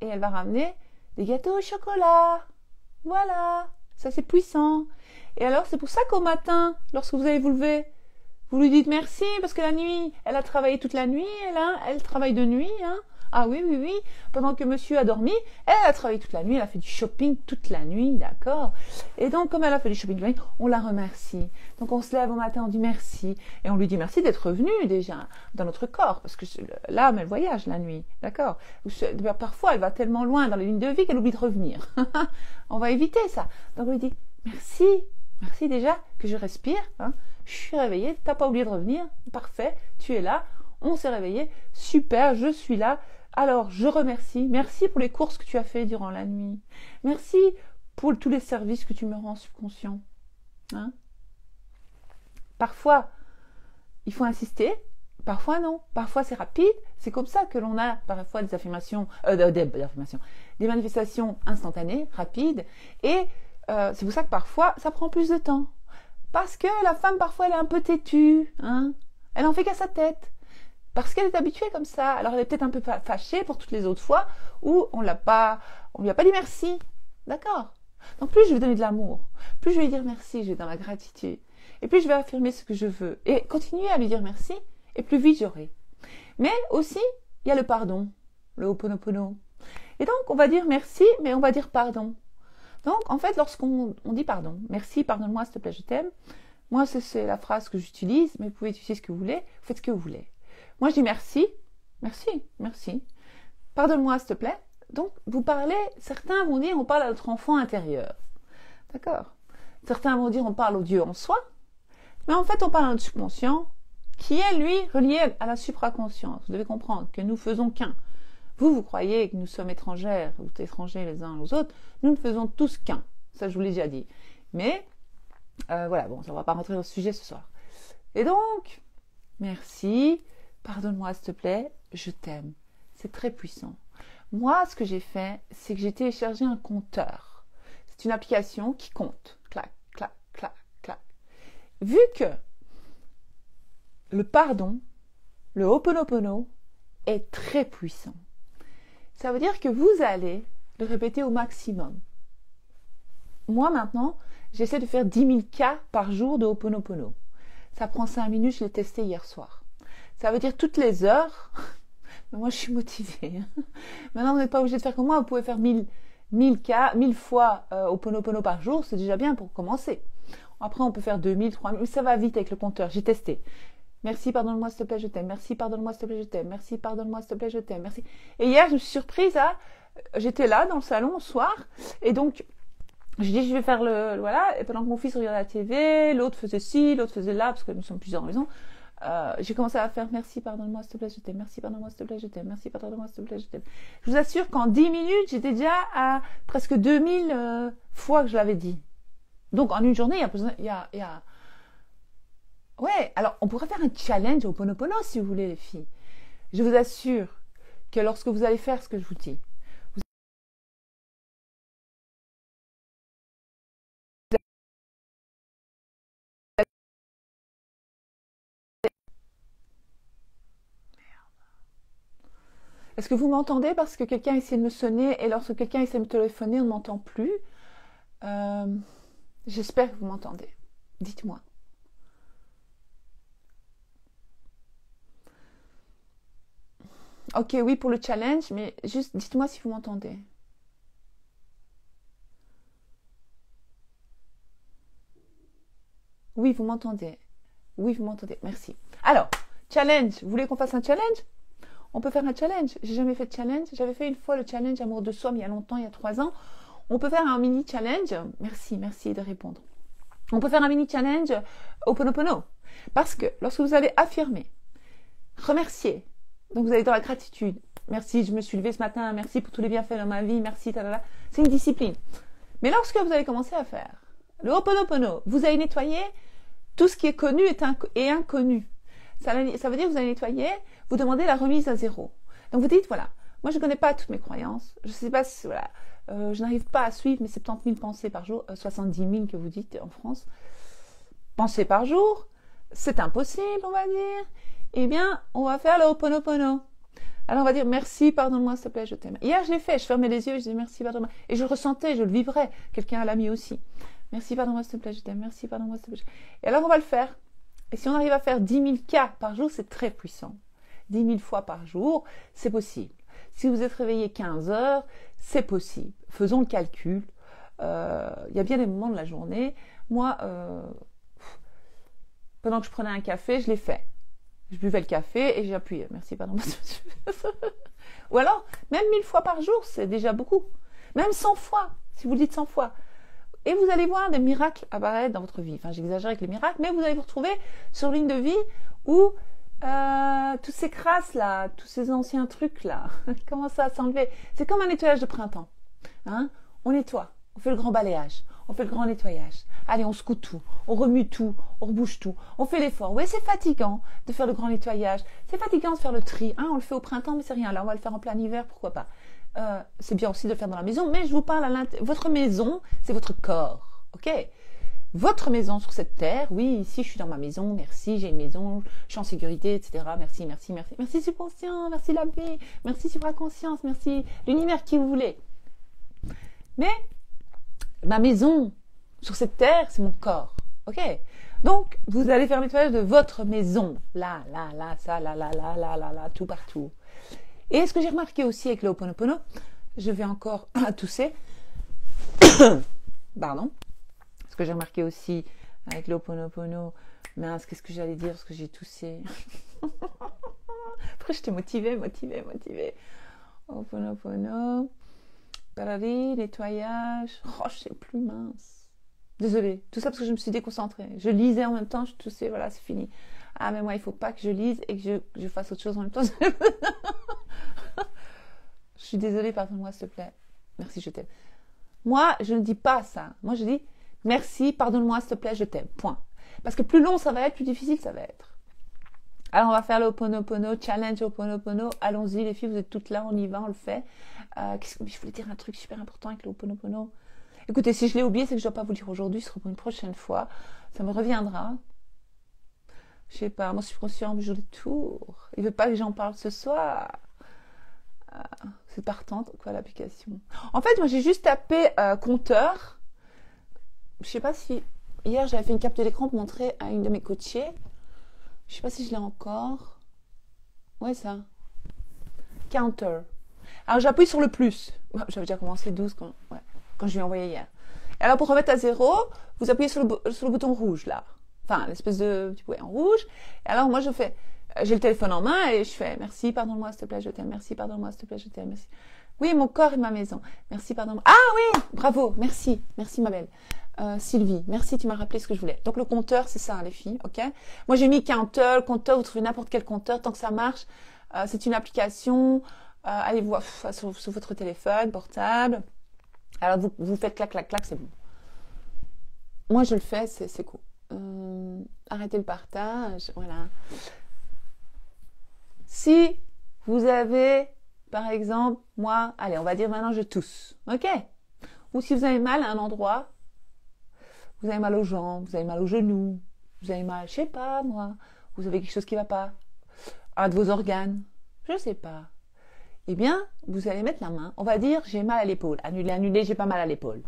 et elle va ramener des gâteaux au chocolat. Voilà, ça c'est puissant. Et alors, c'est pour ça qu'au matin, lorsque vous allez vous lever, vous lui dites merci, parce que la nuit, elle a travaillé toute la nuit, elle travaille de nuit, hein. Ah oui, oui, oui. Pendant que monsieur a dormi, elle a travaillé toute la nuit, elle a fait du shopping toute la nuit, d'accord? Et donc, comme elle a fait du shopping toute la nuit, on la remercie. Donc, on se lève au matin, on dit merci. Et on lui dit merci d'être revenu déjà dans notre corps, parce que l'âme, elle voyage la nuit, d'accord? Parfois, elle va tellement loin dans les lignes de vie qu'elle oublie de revenir. On va éviter ça. Donc, on lui dit merci. Merci déjà que je respire, hein. Je suis réveillée, t'as pas oublié de revenir, parfait, tu es là, on s'est réveillé, super, je suis là. Alors, je remercie. Merci pour les courses que tu as fait durant la nuit. Merci pour tous les services que tu me rends subconscient. Hein? Parfois, il faut insister. Parfois, non. Parfois, c'est rapide. C'est comme ça que l'on a parfois des affirmations, des manifestations instantanées, rapides. Et c'est pour ça que parfois, ça prend plus de temps. Parce que la femme, parfois, elle est un peu têtue. Hein? Elle en fait qu'à sa tête. Parce qu'elle est habituée comme ça. Alors elle est peut-être un peu fâchée pour toutes les autres fois où on lui a pas dit merci. D'accord? Donc plus je vais donner de l'amour, plus je vais lui dire merci, je vais dans la gratitude. Et plus je vais affirmer ce que je veux. Et continuer à lui dire merci, et plus vite j'aurai. Mais aussi, il y a le pardon, le Ho'oponopono. Et donc on va dire merci, mais on va dire pardon. Donc en fait, lorsqu'on dit pardon, merci, pardonne-moi, s'il te plaît, je t'aime. Moi, c'est la phrase que j'utilise, mais vous pouvez utiliser ce que vous voulez, vous faites ce que vous voulez. Moi, je dis merci, merci, merci. Pardonne-moi, s'il te plaît. Donc, vous parlez, certains vont dire, on parle à notre enfant intérieur. D'accord? Certains vont dire, on parle au Dieu en soi. Mais en fait, on parle à notre subconscient, qui est, lui, relié à la supraconscience. Vous devez comprendre que nous faisons qu'un. Vous croyez que nous sommes étrangères, ou étrangers les uns aux autres. Nous ne faisons tous qu'un. Ça, je vous l'ai déjà dit. Mais, voilà, bon, ça ne va pas rentrer dans ce sujet ce soir. Et donc, merci. Pardonne-moi, s'il te plaît, je t'aime. C'est très puissant. Moi, ce que j'ai fait, c'est que j'ai téléchargé un compteur. C'est une application qui compte. Clac, clac, clac, clac. Vu que le pardon, le Ho'oponopono, est très puissant, ça veut dire que vous allez le répéter au maximum. Moi, maintenant, j'essaie de faire 10 000 cas par jour de Ho'oponopono. Ça prend 5 minutes, je l'ai testé hier soir. Ça veut dire toutes les heures. Mais moi, je suis motivée. Maintenant, vous n'êtes pas obligé de faire comme moi. Vous pouvez faire 1000 fois Ho'oponopono par jour. C'est déjà bien pour commencer. Après, on peut faire 2000, 3000. Mais ça va vite avec le compteur. J'ai testé. Merci, pardonne-moi, s'il te plaît, je t'aime. Merci, pardonne-moi, s'il te plaît, je t'aime. Merci, pardonne-moi, s'il te plaît, je t'aime. Merci. Et hier, je me suis surprise à... J'étais là, dans le salon, au soir. Et donc, je dis, je vais faire voilà. Et pendant que mon fils regardait la TV, l'autre faisait ci, l'autre faisait là, parce que nous sommes plusieurs en maison. J'ai commencé à faire merci, pardonne-moi, s'il te plaît, je t'aime. Merci, pardonne-moi, s'il te plaît, je t'aime. Merci, pardonne-moi, s'il te plaît, je t'aime. Je vous assure qu'en 10 minutes, j'étais déjà à presque 2000 fois que je l'avais dit. Donc, en une journée, il y a... Ouais, alors, on pourrait faire un challenge au Ho'oponopono, si vous voulez, les filles. Je vous assure que lorsque vous allez faire ce que je vous dis, est-ce que vous m'entendez? Parce que quelqu'un essaie de me sonner et lorsque quelqu'un essaie de me téléphoner, on ne m'entend plus. J'espère que vous m'entendez. Dites-moi. Ok, oui, pour le challenge, mais juste dites-moi si vous m'entendez. Oui, vous m'entendez. Oui, vous m'entendez. Merci. Alors, challenge. Vous voulez qu'on fasse un challenge? On peut faire un challenge. J'ai jamais fait de challenge. J'avais fait une fois le challenge Amour de soi, mais il y a longtemps, il y a 3 ans. On peut faire un mini challenge. Merci de répondre. On peut faire un mini challenge Ho'oponopono. Parce que lorsque vous allez affirmer, remercier, donc vous allez dans la gratitude. Merci, je me suis levée ce matin. Merci pour tous les bienfaits dans ma vie. Merci, talala. C'est une discipline. Mais lorsque vous allez commencer à faire le Ho'oponopono, vous allez nettoyer tout ce qui est connu et inconnu. Ça veut dire que vous allez nettoyer, vous demandez la remise à zéro. Donc vous dites, voilà, moi je ne connais pas toutes mes croyances, je ne sais pas si, voilà, je n'arrive pas à suivre mes 70 000 pensées par jour, 70 000 que vous dites en France, pensées par jour, c'est impossible, on va dire. Eh bien, on va faire le Ho'oponopono. Alors on va dire, merci, pardonne-moi, s'il te plaît, je t'aime. Hier, je l'ai fait, je fermais les yeux, je disais, merci, pardonne-moi. Et je le ressentais, je le vibrais. Quelqu'un l'a mis aussi. Merci, pardonne-moi, s'il te plaît, je t'aime. Merci, pardonne-moi, s'il te plaît. Et alors, on va le faire. Et si on arrive à faire 10 000 cas par jour, c'est très puissant. 10 000 fois par jour, c'est possible. Si vous êtes réveillé 15 heures, c'est possible. Faisons le calcul. Il y a bien des moments de la journée. Moi, pendant que je prenais un café, je l'ai fait. Je buvais le café et j'ai appuyé. Merci, pardon. Ou alors, même 1000 fois par jour, c'est déjà beaucoup. Même 100 fois, si vous le dites 100 fois. Et vous allez voir des miracles apparaître dans votre vie. Enfin, j'exagère avec les miracles, mais vous allez vous retrouver sur une ligne de vie où toutes ces crasses-là, tous ces anciens trucs-là, commencent à s'enlever. C'est comme un nettoyage de printemps. Hein, on nettoie, on fait le grand balayage, on fait le grand nettoyage. Allez, on secoue tout, on remue tout, on rebouge tout, on fait l'effort. Oui, c'est fatigant de faire le grand nettoyage, c'est fatigant de faire le tri. Hein, on le fait au printemps, mais c'est rien. Là, on va le faire en plein hiver, pourquoi pas. C'est bien aussi de le faire dans la maison, mais je vous parle à l'intérieur. Votre maison, c'est votre corps, ok? Votre maison sur cette terre, oui, ici, je suis dans ma maison, merci, j'ai une maison, je suis en sécurité, etc. Merci, merci, merci. Merci subconscient, merci la vie, merci supraconscience, merci l'univers qui vous voulez. Mais ma maison sur cette terre, c'est mon corps, ok? Donc, vous allez faire le nettoyage de votre maison, là, ça, là, tout partout. Et ce que j'ai remarqué aussi avec le Ho'oponopono, je vais encore tousser, pardon, ce que j'ai remarqué aussi avec le Ho'oponopono, mince, qu'est-ce que j'allais dire parce que j'ai toussé. Après, j'étais motivée. Ho'oponopono, parari, nettoyage, oh, je sais plus, mince. Désolée, tout ça parce que je me suis déconcentrée. Je lisais en même temps, je toussais, voilà, c'est fini. Ah, mais moi, il faut pas que je lise et que je fasse autre chose en même temps. Je suis désolée, pardonne-moi, s'il te plaît. Merci, je t'aime. Moi, je ne dis pas ça. Moi, je dis merci, pardonne-moi, s'il te plaît, je t'aime. Point. Parce que plus long ça va être, plus difficile ça va être. Alors, on va faire le Ho'oponopono, challenge Ho'oponopono. Allons-y, les filles, vous êtes toutes là, on y va, on le fait. Je voulais dire un truc super important avec le Ho'oponopono. Écoutez, si je l'ai oublié, c'est que je ne dois pas vous le dire aujourd'hui, ce sera pour une prochaine fois. Ça me reviendra. Je sais pas, moi, subconscient me joue des tours. Il veut pas que j'en parle ce soir. C'est partante, quoi, l'application. En fait, moi, j'ai juste tapé compteur. Je sais pas si... Hier, j'avais fait une capture d'écran pour montrer à une de mes coachées. Je sais pas si je l'ai encore. Ouais, ça. Counter. Alors, j'appuie sur le plus. J'avais déjà commencé 12 quand je lui ai envoyé hier. Et alors, pour remettre à 0, vous appuyez sur le bouton rouge, là. Enfin, l'espèce de petit bouton en rouge. Et alors, moi, je fais... J'ai le téléphone en main et je fais « Merci, pardonne-moi, s'il te plaît, je t'aime. Merci, pardonne-moi, s'il te plaît, je t'aime. Merci. » Oui, mon corps et ma maison. Merci, pardonne-moi. Ah oui, bravo, merci. Merci, ma belle. Sylvie, merci, tu m'as rappelé ce que je voulais. Donc, le compteur, c'est ça, les filles, ok? Moi, j'ai mis compteur, vous trouvez n'importe quel compteur, tant que ça marche. C'est une application. Allez voir sur votre téléphone portable. Alors, vous faites clac, clac, clac, c'est bon. Moi, je le fais, c'est cool. Arrêtez le partage, voilà. Si vous avez, par exemple, moi, allez, on va dire maintenant je tousse, ok? Ou si vous avez mal à un endroit, vous avez mal aux jambes, vous avez mal aux genoux, vous avez mal, je sais pas, moi, vous avez quelque chose qui va pas, un de vos organes, je sais pas. Eh bien, vous allez mettre la main, on va dire j'ai mal à l'épaule, annulé, j'ai pas mal à l'épaule.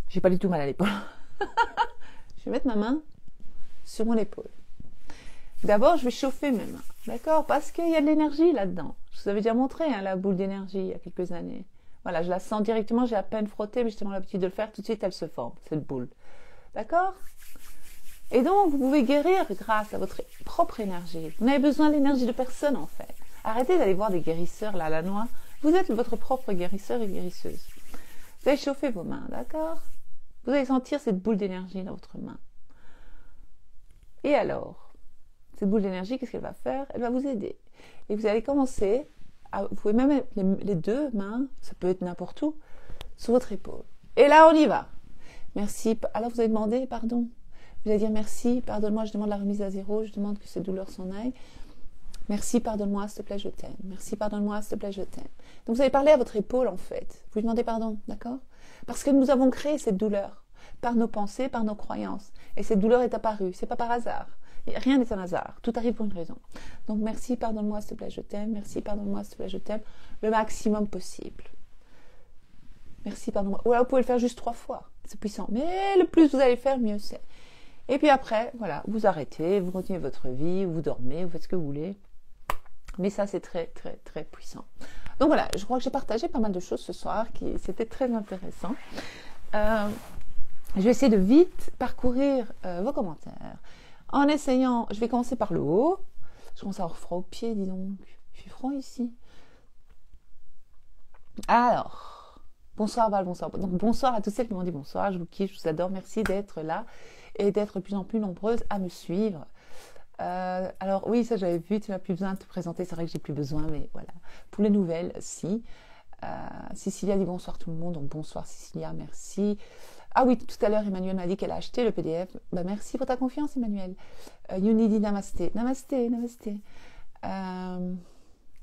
J'ai pas du tout mal à l'épaule. Je vais mettre ma main sur mon épaule. D'abord, je vais chauffer mes mains, d'accord? Parce qu'il y a de l'énergie là-dedans. Je vous avais déjà montré la boule d'énergie il y a quelques années. Voilà, je la sens directement, j'ai à peine frotté, mais j'ai tellement l'habitude de le faire, tout de suite elle se forme, cette boule. D'accord? Et donc, vous pouvez guérir grâce à votre propre énergie. Vous n'avez besoin de l'énergie de personne, en fait. Arrêtez d'aller voir des guérisseurs, là, à la noix. Vous êtes votre propre guérisseur et guérisseuse. Vous allez chauffer vos mains, d'accord? Vous allez sentir cette boule d'énergie dans votre main. Et alors, cette boule d'énergie, qu'est-ce qu'elle va faire? Elle va vous aider. Et vous allez commencer, vous pouvez même mettre les deux mains, ça peut être n'importe où, sur votre épaule. Et là, on y va. Merci. Alors, vous allez demander pardon. Vous allez dire merci, pardonne-moi, je demande la remise à zéro, je demande que cette douleur s'en aille. Merci, pardonne-moi, s'il te plaît, je t'aime. Merci, pardonne-moi, s'il te plaît, je t'aime. Donc, vous allez parler à votre épaule, en fait. Vous lui demandez pardon, d'accord? Parce que nous avons créé cette douleur par nos pensées, par nos croyances. Et cette douleur est apparue. C'est pas par hasard. Rien n'est un hasard. Tout arrive pour une raison. Donc, merci, pardonne-moi, s'il te plaît, je t'aime. Merci, pardonne-moi, s'il te plaît, je t'aime. Le maximum possible. Merci, pardonne-moi. Ou alors, vous pouvez le faire juste 3 fois. C'est puissant. Mais le plus vous allez faire, mieux c'est. Et puis après, voilà, vous arrêtez, vous continuez votre vie, vous dormez, vous faites ce que vous voulez. Mais ça, c'est très, très, très puissant. Donc voilà, je crois que j'ai partagé pas mal de choses ce soir, c'était très intéressant. Je vais essayer de vite parcourir vos commentaires. En essayant, je vais commencer par le haut. Je commence à avoir froid aux pieds, dis donc. Il fait froid ici. Alors, bonsoir Val, bonsoir. Donc bonsoir à tous celles qui m'ont dit bonsoir, je vous kiffe, je vous adore, merci d'être là et d'être de plus en plus nombreuses à me suivre. Alors oui, ça j'avais vu, tu n'as plus besoin de te présenter, c'est vrai que j'ai plus besoin, mais voilà. Pour les nouvelles, si. Cécilia dit bonsoir tout le monde, donc bonsoir Cécilia, merci. Ah oui, tout à l'heure Emmanuel m'a dit qu'elle a acheté le PDF. Bah, merci pour ta confiance Emmanuel. Yuni dit namasté, namasté, namasté.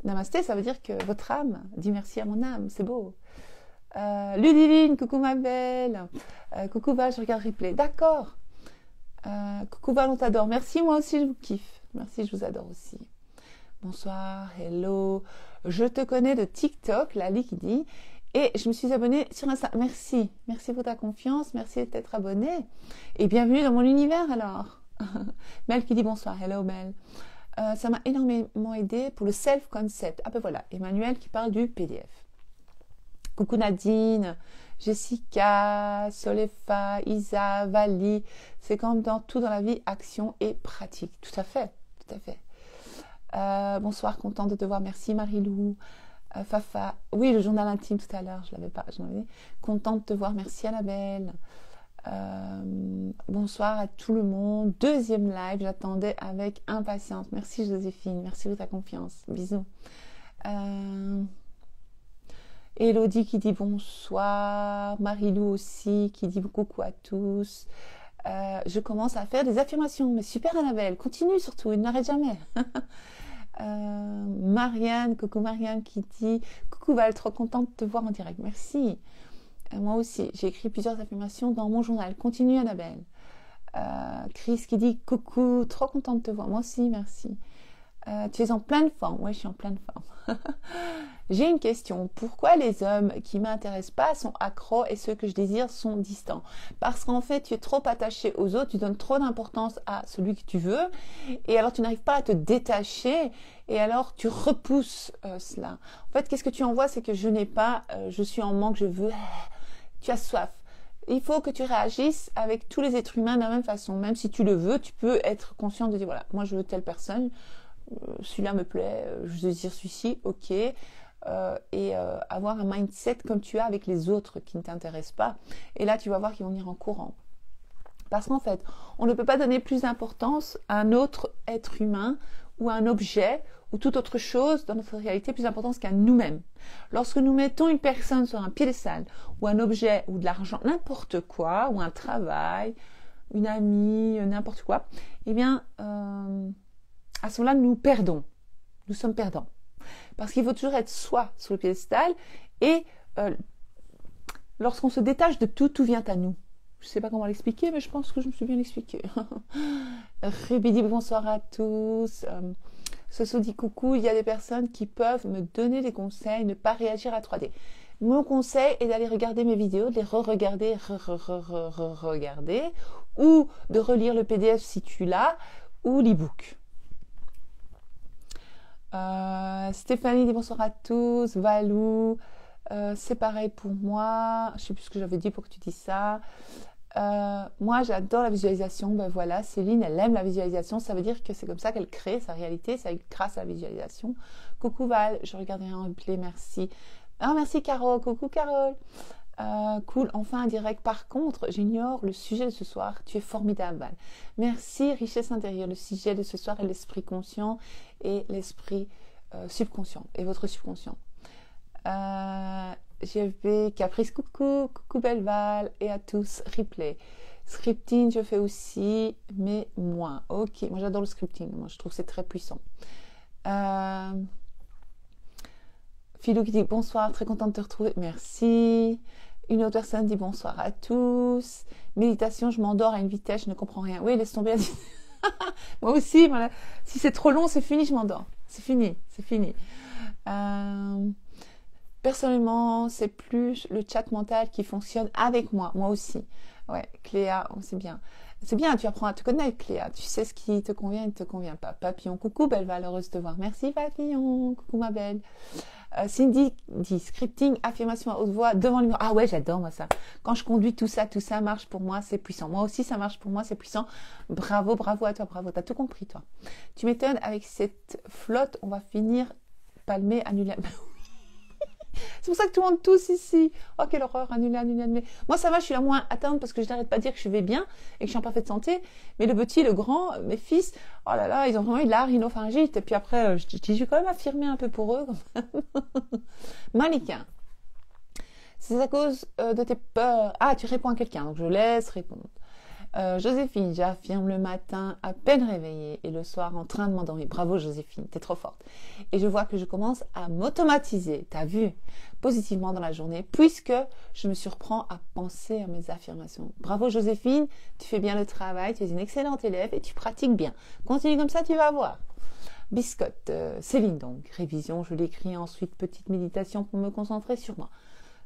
Namasté, ça veut dire que votre âme dit merci à mon âme, c'est beau. Ludivine, coucou ma belle. Coucou Val, je regarde replay. D'accord. Coucou Val, on t'adore. Merci, moi aussi je vous kiffe. Merci, je vous adore aussi. Bonsoir, hello. Je te connais de TikTok, Lali qui dit. Et je me suis abonnée sur Insta. Merci. Merci pour ta confiance. Merci d'être abonnée. Et bienvenue dans mon univers alors. Mel qui dit bonsoir. Hello Mel. Ça m'a énormément aidé pour le self-concept. Ah ben voilà, Emmanuel qui parle du PDF. Coucou Nadine, Jessica, Solefa, Isa, Vali. C'est comme dans tout dans la vie, action et pratique. Tout à fait, tout à fait. Bonsoir, contente de te voir. Merci Marie-Lou. Fafa, oui, le journal intime tout à l'heure, je l'avais pas, j'en avais. Contente de te voir. Merci Annabelle. Bonsoir à tout le monde. Deuxième live, j'attendais avec impatience. Merci Joséphine, merci pour ta confiance. Bisous. Elodie qui dit bonsoir. Marie-Lou aussi qui dit coucou à tous. Je commence à faire des affirmations. Mais super Annabelle, continue surtout, il n'arrête jamais. Marianne, coucou Marianne qui dit coucou Val, trop contente de te voir en direct. Merci. Moi aussi, j'ai écrit plusieurs affirmations dans mon journal. Continue Annabelle. Chris qui dit coucou, trop contente de te voir. Moi aussi, merci. Tu es en pleine forme. Oui, je suis en pleine forme. J'ai une question. Pourquoi les hommes qui ne m'intéressent pas sont accros et ceux que je désire sont distants? Parce qu'en fait, tu es trop attaché aux autres, tu donnes trop d'importance à celui que tu veux et alors tu n'arrives pas à te détacher et alors tu repousses cela. En fait, qu'est-ce que tu envoies? C'est que je n'ai pas, je suis en manque, je veux, tu as soif. Il faut que tu réagisses avec tous les êtres humains de la même façon. Même si tu le veux, tu peux être conscient de dire, voilà, moi je veux telle personne, celui-là me plaît, je désire celui-ci, ok. Et avoir un mindset comme tu as avec les autres qui ne t'intéressent pas. Et là, tu vas voir qu'ils vont venir en courant. Parce qu'en fait, on ne peut pas donner plus d'importance à un autre être humain ou à un objet ou toute autre chose dans notre réalité plus d'importance qu'à nous-mêmes. Lorsque nous mettons une personne sur un piédestal ou un objet ou de l'argent, n'importe quoi, ou un travail, une amie, n'importe quoi, eh bien, à ce moment-là, nous perdons. Nous sommes perdants. Parce qu'il faut toujours être soi sur le piédestal et lorsqu'on se détache de tout, tout vient à nous. Je ne sais pas comment l'expliquer, mais je pense que je me suis bien expliqué. Ruby dit bonsoir à tous. Soso dit coucou, il y a des personnes qui peuvent me donner des conseils, ne pas réagir à 3D. Mon conseil est d'aller regarder mes vidéos, de les re-regarder, re-regarder, ou de relire le PDF si tu l'as, ou l'e-book. Stéphanie dit bonsoir à tous. Valou, c'est pareil pour moi. Je sais plus ce que j'avais dit pour que tu dises ça. Moi, j'adore la visualisation. Ben voilà, Céline, elle aime la visualisation. Ça veut dire que c'est comme ça qu'elle crée sa réalité, c'est grâce à la visualisation. Coucou Val, je regarderai en replay, merci. Ah, merci Carole, coucou Carole. Cool, enfin un direct. Par contre, j'ignore le sujet de ce soir. Tu es formidable, Val. Merci, richesse intérieure. Le sujet de ce soir est l'esprit conscient et l'esprit subconscient et votre subconscient. GFB, Caprice, coucou, coucou Belle Val et à tous, replay. Scripting, je fais aussi, mais moins. Ok, moi j'adore le scripting, moi je trouve que c'est très puissant. Philou qui dit bonsoir, très contente de te retrouver, merci. Une autre personne dit bonsoir à tous. Méditation, je m'endors à une vitesse, je ne comprends rien. Oui, laisse tomber. Moi aussi, voilà. Si c'est trop long, c'est fini, je m'endors. C'est fini, c'est fini. Personnellement, c'est plus le chat mental qui fonctionne avec moi aussi. Ouais, Cléa, c'est bien. C'est bien, tu apprends à te connaître, Cléa. Tu sais ce qui te convient et ne te convient pas. Papillon, coucou, belle Val, heureuse de te voir. Merci, Papillon. Coucou, ma belle. Cindy dit scripting, affirmation à haute voix devant le mur. Ah ouais, j'adore moi ça. Quand je conduis tout ça marche pour moi, c'est puissant. Moi aussi, ça marche pour moi, c'est puissant. Bravo, bravo à toi, bravo. T'as tout compris, toi. Tu m'étonnes, avec cette flotte, on va finir palmé, annulé. C'est pour ça que tout le monde tousse ici. Oh, quelle horreur, annulé, annulé, annulé. Moi, ça va, je suis la moins atteinte parce que je n'arrête pas de dire que je vais bien et que je suis en parfaite santé. Mais le petit, le grand, mes fils, oh là là, ils ont vraiment eu de la rhinopharyngite. Et puis après, je vais quand même affirmer un peu pour eux. Malika, c'est à cause de tes peurs. Ah, tu réponds à quelqu'un, donc je laisse répondre. Joséphine, j'affirme le matin à peine réveillée et le soir en train de m'endormir. Bravo Joséphine, t'es trop forte. Et je vois que je commence à m'automatiser, t'as vu, positivement dans la journée, puisque je me surprends à penser à mes affirmations. Bravo Joséphine, tu fais bien le travail, tu es une excellente élève et tu pratiques bien. Continue comme ça, tu vas voir. Biscotte, Céline donc, révision, je l'écris ensuite, petite méditation pour me concentrer sur moi.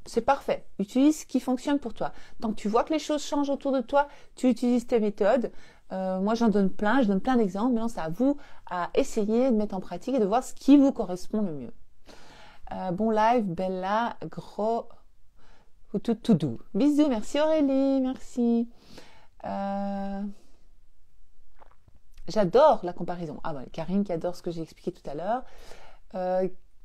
C'est parfait. Utilise ce qui fonctionne pour toi. Tant que tu vois que les choses changent autour de toi, tu utilises tes méthodes. Moi, je donne plein d'exemples. Maintenant, c'est à vous à essayer de mettre en pratique et de voir ce qui vous correspond le mieux. Bon live, Bella, gros, tout doux. Bisous, merci Aurélie, merci. J'adore la comparaison. Ah ouais, Karine qui adore ce que j'ai expliqué tout à l'heure.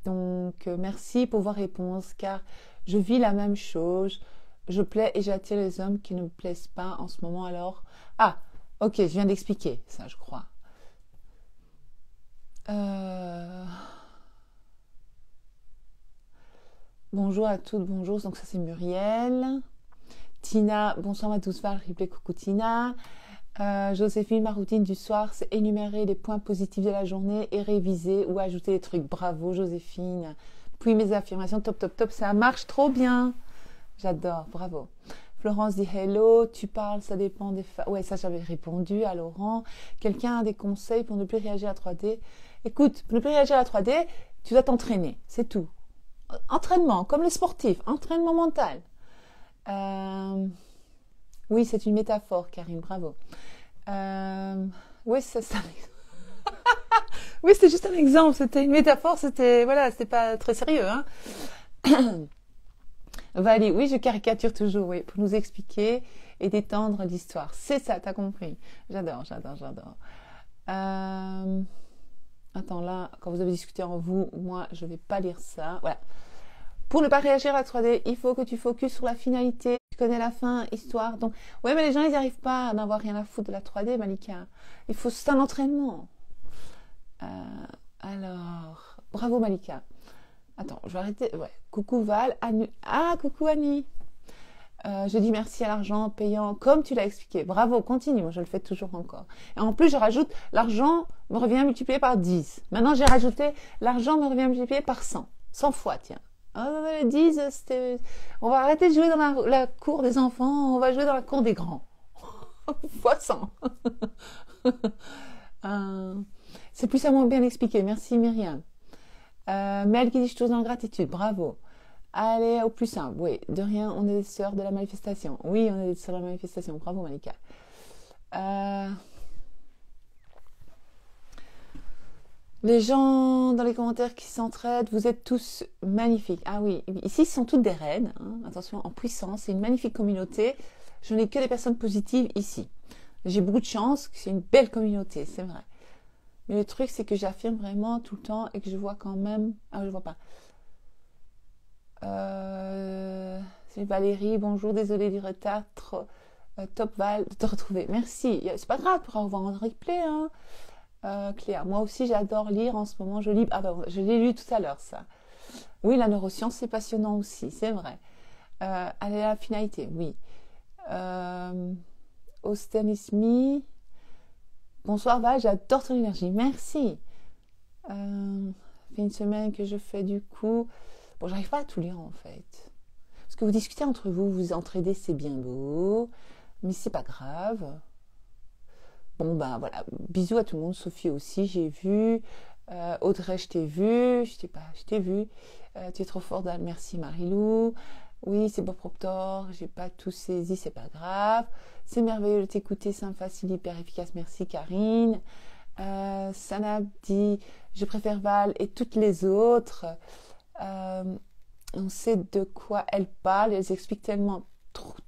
Donc, merci pour vos réponses, car je vis la même chose. Je plais et j'attire les hommes qui ne me plaisent pas en ce moment. Alors, ah, ok, je viens d'expliquer ça, je crois. Bonjour à toutes, bonjour. Donc ça c'est Muriel. Tina, bonsoir ma douce Val, replay, coucou Tina. Joséphine, ma routine du soir, c'est énumérer les points positifs de la journée et réviser ou ajouter des trucs. Bravo Joséphine. Puis mes affirmations, top, top, top, ça marche trop bien. J'adore, bravo. Florence dit hello, tu parles, ça dépend des femmes. Ouais, ça j'avais répondu à Laurent. Quelqu'un a des conseils pour ne plus réagir à la 3D? Écoute, pour ne plus réagir à la 3D, tu dois t'entraîner, c'est tout. Entraînement, comme les sportifs, entraînement mental. Oui, c'est une métaphore, Karine, bravo. Oui, c'est ça. Oui, c'était juste un exemple, c'était une métaphore, c'était pas très sérieux, hein. Valie, oui, je caricature toujours, oui, pour nous expliquer et détendre l'histoire. C'est ça, t'as compris. J'adore. Attends, là, quand vous avez discuté en vous, moi, je vais pas lire ça. Voilà. Pour ne pas réagir à la 3D, il faut que tu focuses sur la finalité. Tu connais la fin, histoire. Donc, ouais, mais les gens, ils n'y arrivent pas à n'avoir rien à foutre de la 3D, Malika. C'est un entraînement. Alors, bravo Malika. Attends, je vais arrêter. Ouais. Coucou Val, Annie. Ah, coucou Annie. Je dis merci à l'argent payant, comme tu l'as expliqué. Bravo, continue. Moi, je le fais toujours encore. Et en plus, je rajoute, l'argent me revient multiplié par 10. Maintenant, j'ai rajouté, l'argent me revient multiplié par 100. 100 fois, tiens. 10, on va arrêter de jouer dans la cour des enfants, on va jouer dans la cour des grands. Fois 100. C'est puissamment bien expliqué. Merci Myriam. Mel qui dit chose en gratitude. Bravo. Allez, au plus simple. Oui, de rien, on est des sœurs de la manifestation. Oui, on est des sœurs de la manifestation. Bravo Malika. Les gens dans les commentaires qui s'entraident, vous êtes tous magnifiques. Ah oui, ici, ce sont toutes des reines. Hein. Attention, en puissance. C'est une magnifique communauté. je n'ai que des personnes positives ici. J'ai beaucoup de chance, c'est une belle communauté, c'est vrai. Mais le truc, c'est que j'affirme vraiment tout le temps et que je vois quand même... Ah, je vois pas. C'est Valérie, bonjour, désolée du retard. Top Val, de te retrouver. Merci. C'est pas grave pour avoir un replay, hein. Cléa, moi aussi j'adore lire en ce moment. Je lis... Ah bah, je l'ai lu tout à l'heure, ça. Oui, la neuroscience, c'est passionnant aussi, c'est vrai. Allez, la finalité, oui. Ostanismi. Bonsoir Val, j'adore ton énergie, merci. Ça fait une semaine que je fais du coup. Bon, j'arrive pas à tout lire en fait. Parce que vous discutez entre vous, vous entraidez, c'est bien beau, mais c'est pas grave. Bon, ben voilà, bisous à tout le monde, Sophie aussi, j'ai vu. Audrey, je t'ai vu, je t'ai vu. Tu es trop forte, merci Marilou. Oui, c'est Bob Proctor, j'ai pas tout saisi, c'est pas grave. C'est merveilleux de t'écouter, simple, facile, hyper efficace, merci Karine. Sanab dit, je préfère Val et toutes les autres. On sait de quoi elle parle, elle explique tellement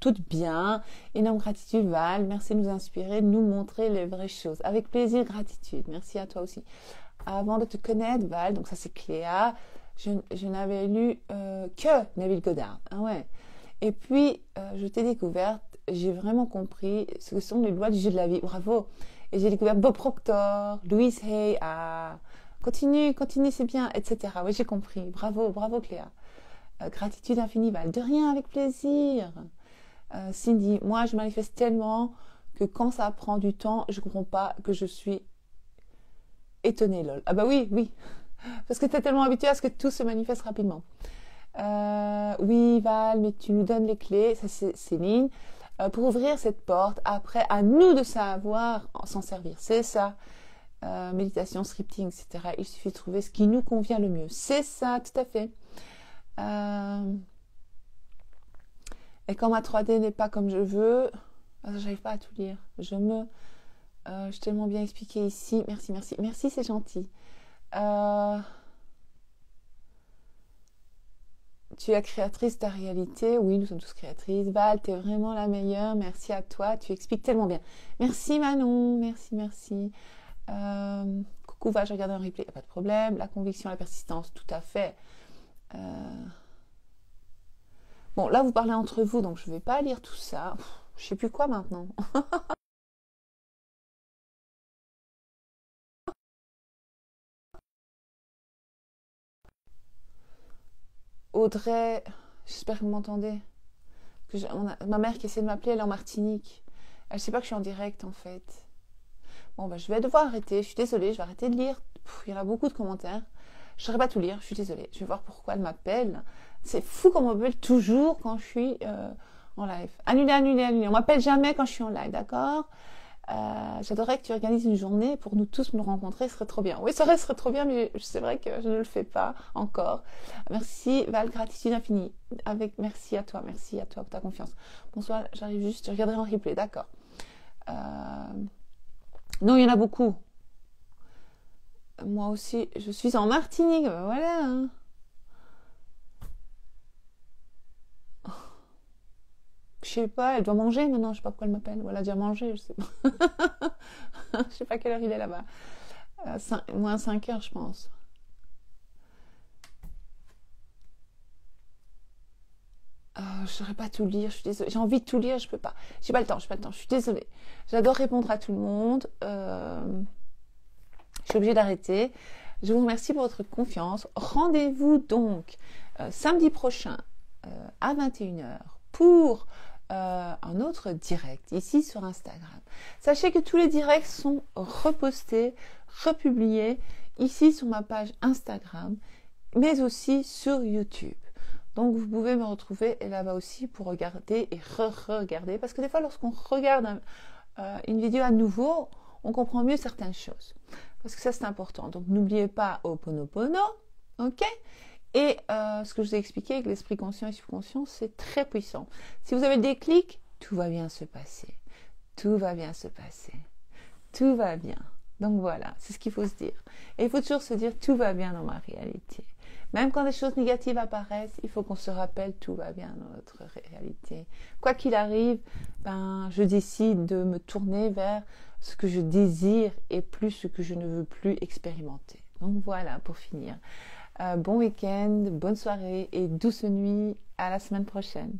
toutes bien. Énorme gratitude Val, merci de nous inspirer, de nous montrer les vraies choses. Avec plaisir, gratitude, merci à toi aussi. Avant de te connaître Val, donc ça c'est Cléa, je n'avais lu que Neville Goddard. Ah ouais. Et puis, je t'ai découverte, j'ai vraiment compris ce que sont les lois du jeu de la vie. Bravo. Et j'ai découvert Bob Proctor, Louise Hay, continue, c'est bien, etc. Oui, j'ai compris. Bravo Cléa. Gratitude infinie, Val. De rien, avec plaisir. Cindy, moi, je manifeste tellement que quand ça prend du temps, je ne comprends pas que je suis étonnée, lol. Ah bah oui. Parce que tu es tellement habituée à ce que tout se manifeste rapidement. Oui, Val, mais tu nous donnes les clés, ça c'est Céline, pour ouvrir cette porte. Après, à nous de savoir s'en servir. C'est ça. Méditation, scripting, etc. Il suffit de trouver ce qui nous convient le mieux. C'est ça, tout à fait. Et quand ma 3D n'est pas comme je veux, j'arrive pas à tout lire. Je suis tellement bien expliqué ici. Merci, c'est gentil. Tu es la créatrice de ta réalité. Oui, nous sommes tous créatrices. Val, tu es vraiment la meilleure. Merci à toi. Tu expliques tellement bien. Merci Manon. Merci. Coucou Val, je regarde un replay. Pas de problème. La conviction, la persistance, tout à fait. Bon, là, vous parlez entre vous, donc je ne vais pas lire tout ça. Je ne sais plus quoi maintenant. Audrey, j'espère que vous m'entendez. Ma mère qui essaie de m'appeler, elle est en Martinique. Elle ne sait pas que je suis en direct, en fait. Bon, ben, je vais devoir arrêter. Je suis désolée, je vais arrêter de lire. Il y en a beaucoup de commentaires. Je ne saurais pas tout lire, je suis désolée. Je vais voir pourquoi elle m'appelle. C'est fou qu'on m'appelle toujours quand je suis en live. Annuler. On m'appelle jamais quand je suis en live, d'accord? J'adorerais que tu organises une journée pour nous tous nous rencontrer, ce serait trop bien. Oui, ça serait trop bien, mais c'est vrai que je ne le fais pas encore. Merci Val, gratitude infinie. Merci à toi pour ta confiance. Bonsoir, j'arrive juste, je regarderai en replay, d'accord. Non, il y en a beaucoup. Moi aussi, je suis en Martinique, ben voilà. Hein. Je sais pas, elle doit manger maintenant, je sais pas pourquoi elle m'appelle. Ou elle a déjà mangé, je sais pas. Je sais pas quelle heure il est là-bas. Moins 5 heures, je pense. Je saurais pas tout lire, je suis désolée. J'ai envie de tout lire, je peux pas. J'ai pas le temps, je suis désolée. J'adore répondre à tout le monde. Je suis obligée d'arrêter. Je vous remercie pour votre confiance. Rendez-vous donc samedi prochain à 21h pour un autre direct ici sur Instagram. Sachez que tous les directs sont repostés, republiés ici sur ma page Instagram, mais aussi sur YouTube. Donc vous pouvez me retrouver là-bas aussi pour regarder et re-regarder, parce que des fois lorsqu'on regarde une vidéo à nouveau, on comprend mieux certaines choses. Parce que ça c'est important. Donc n'oubliez pas Ho'oponopono, ok? Et ce que je vous ai expliqué avec l'esprit conscient et subconscient, c'est très puissant. Si vous avez des clics, tout va bien se passer. Tout va bien se passer. Tout va bien. Donc voilà, c'est ce qu'il faut se dire. Et il faut toujours se dire, tout va bien dans ma réalité. Même quand des choses négatives apparaissent, il faut qu'on se rappelle, tout va bien dans notre réalité. Quoi qu'il arrive, je décide de me tourner vers ce que je désire et plus ce que je ne veux plus expérimenter. Donc voilà, pour finir. Bon week-end, bonne soirée et douce nuit. À la semaine prochaine.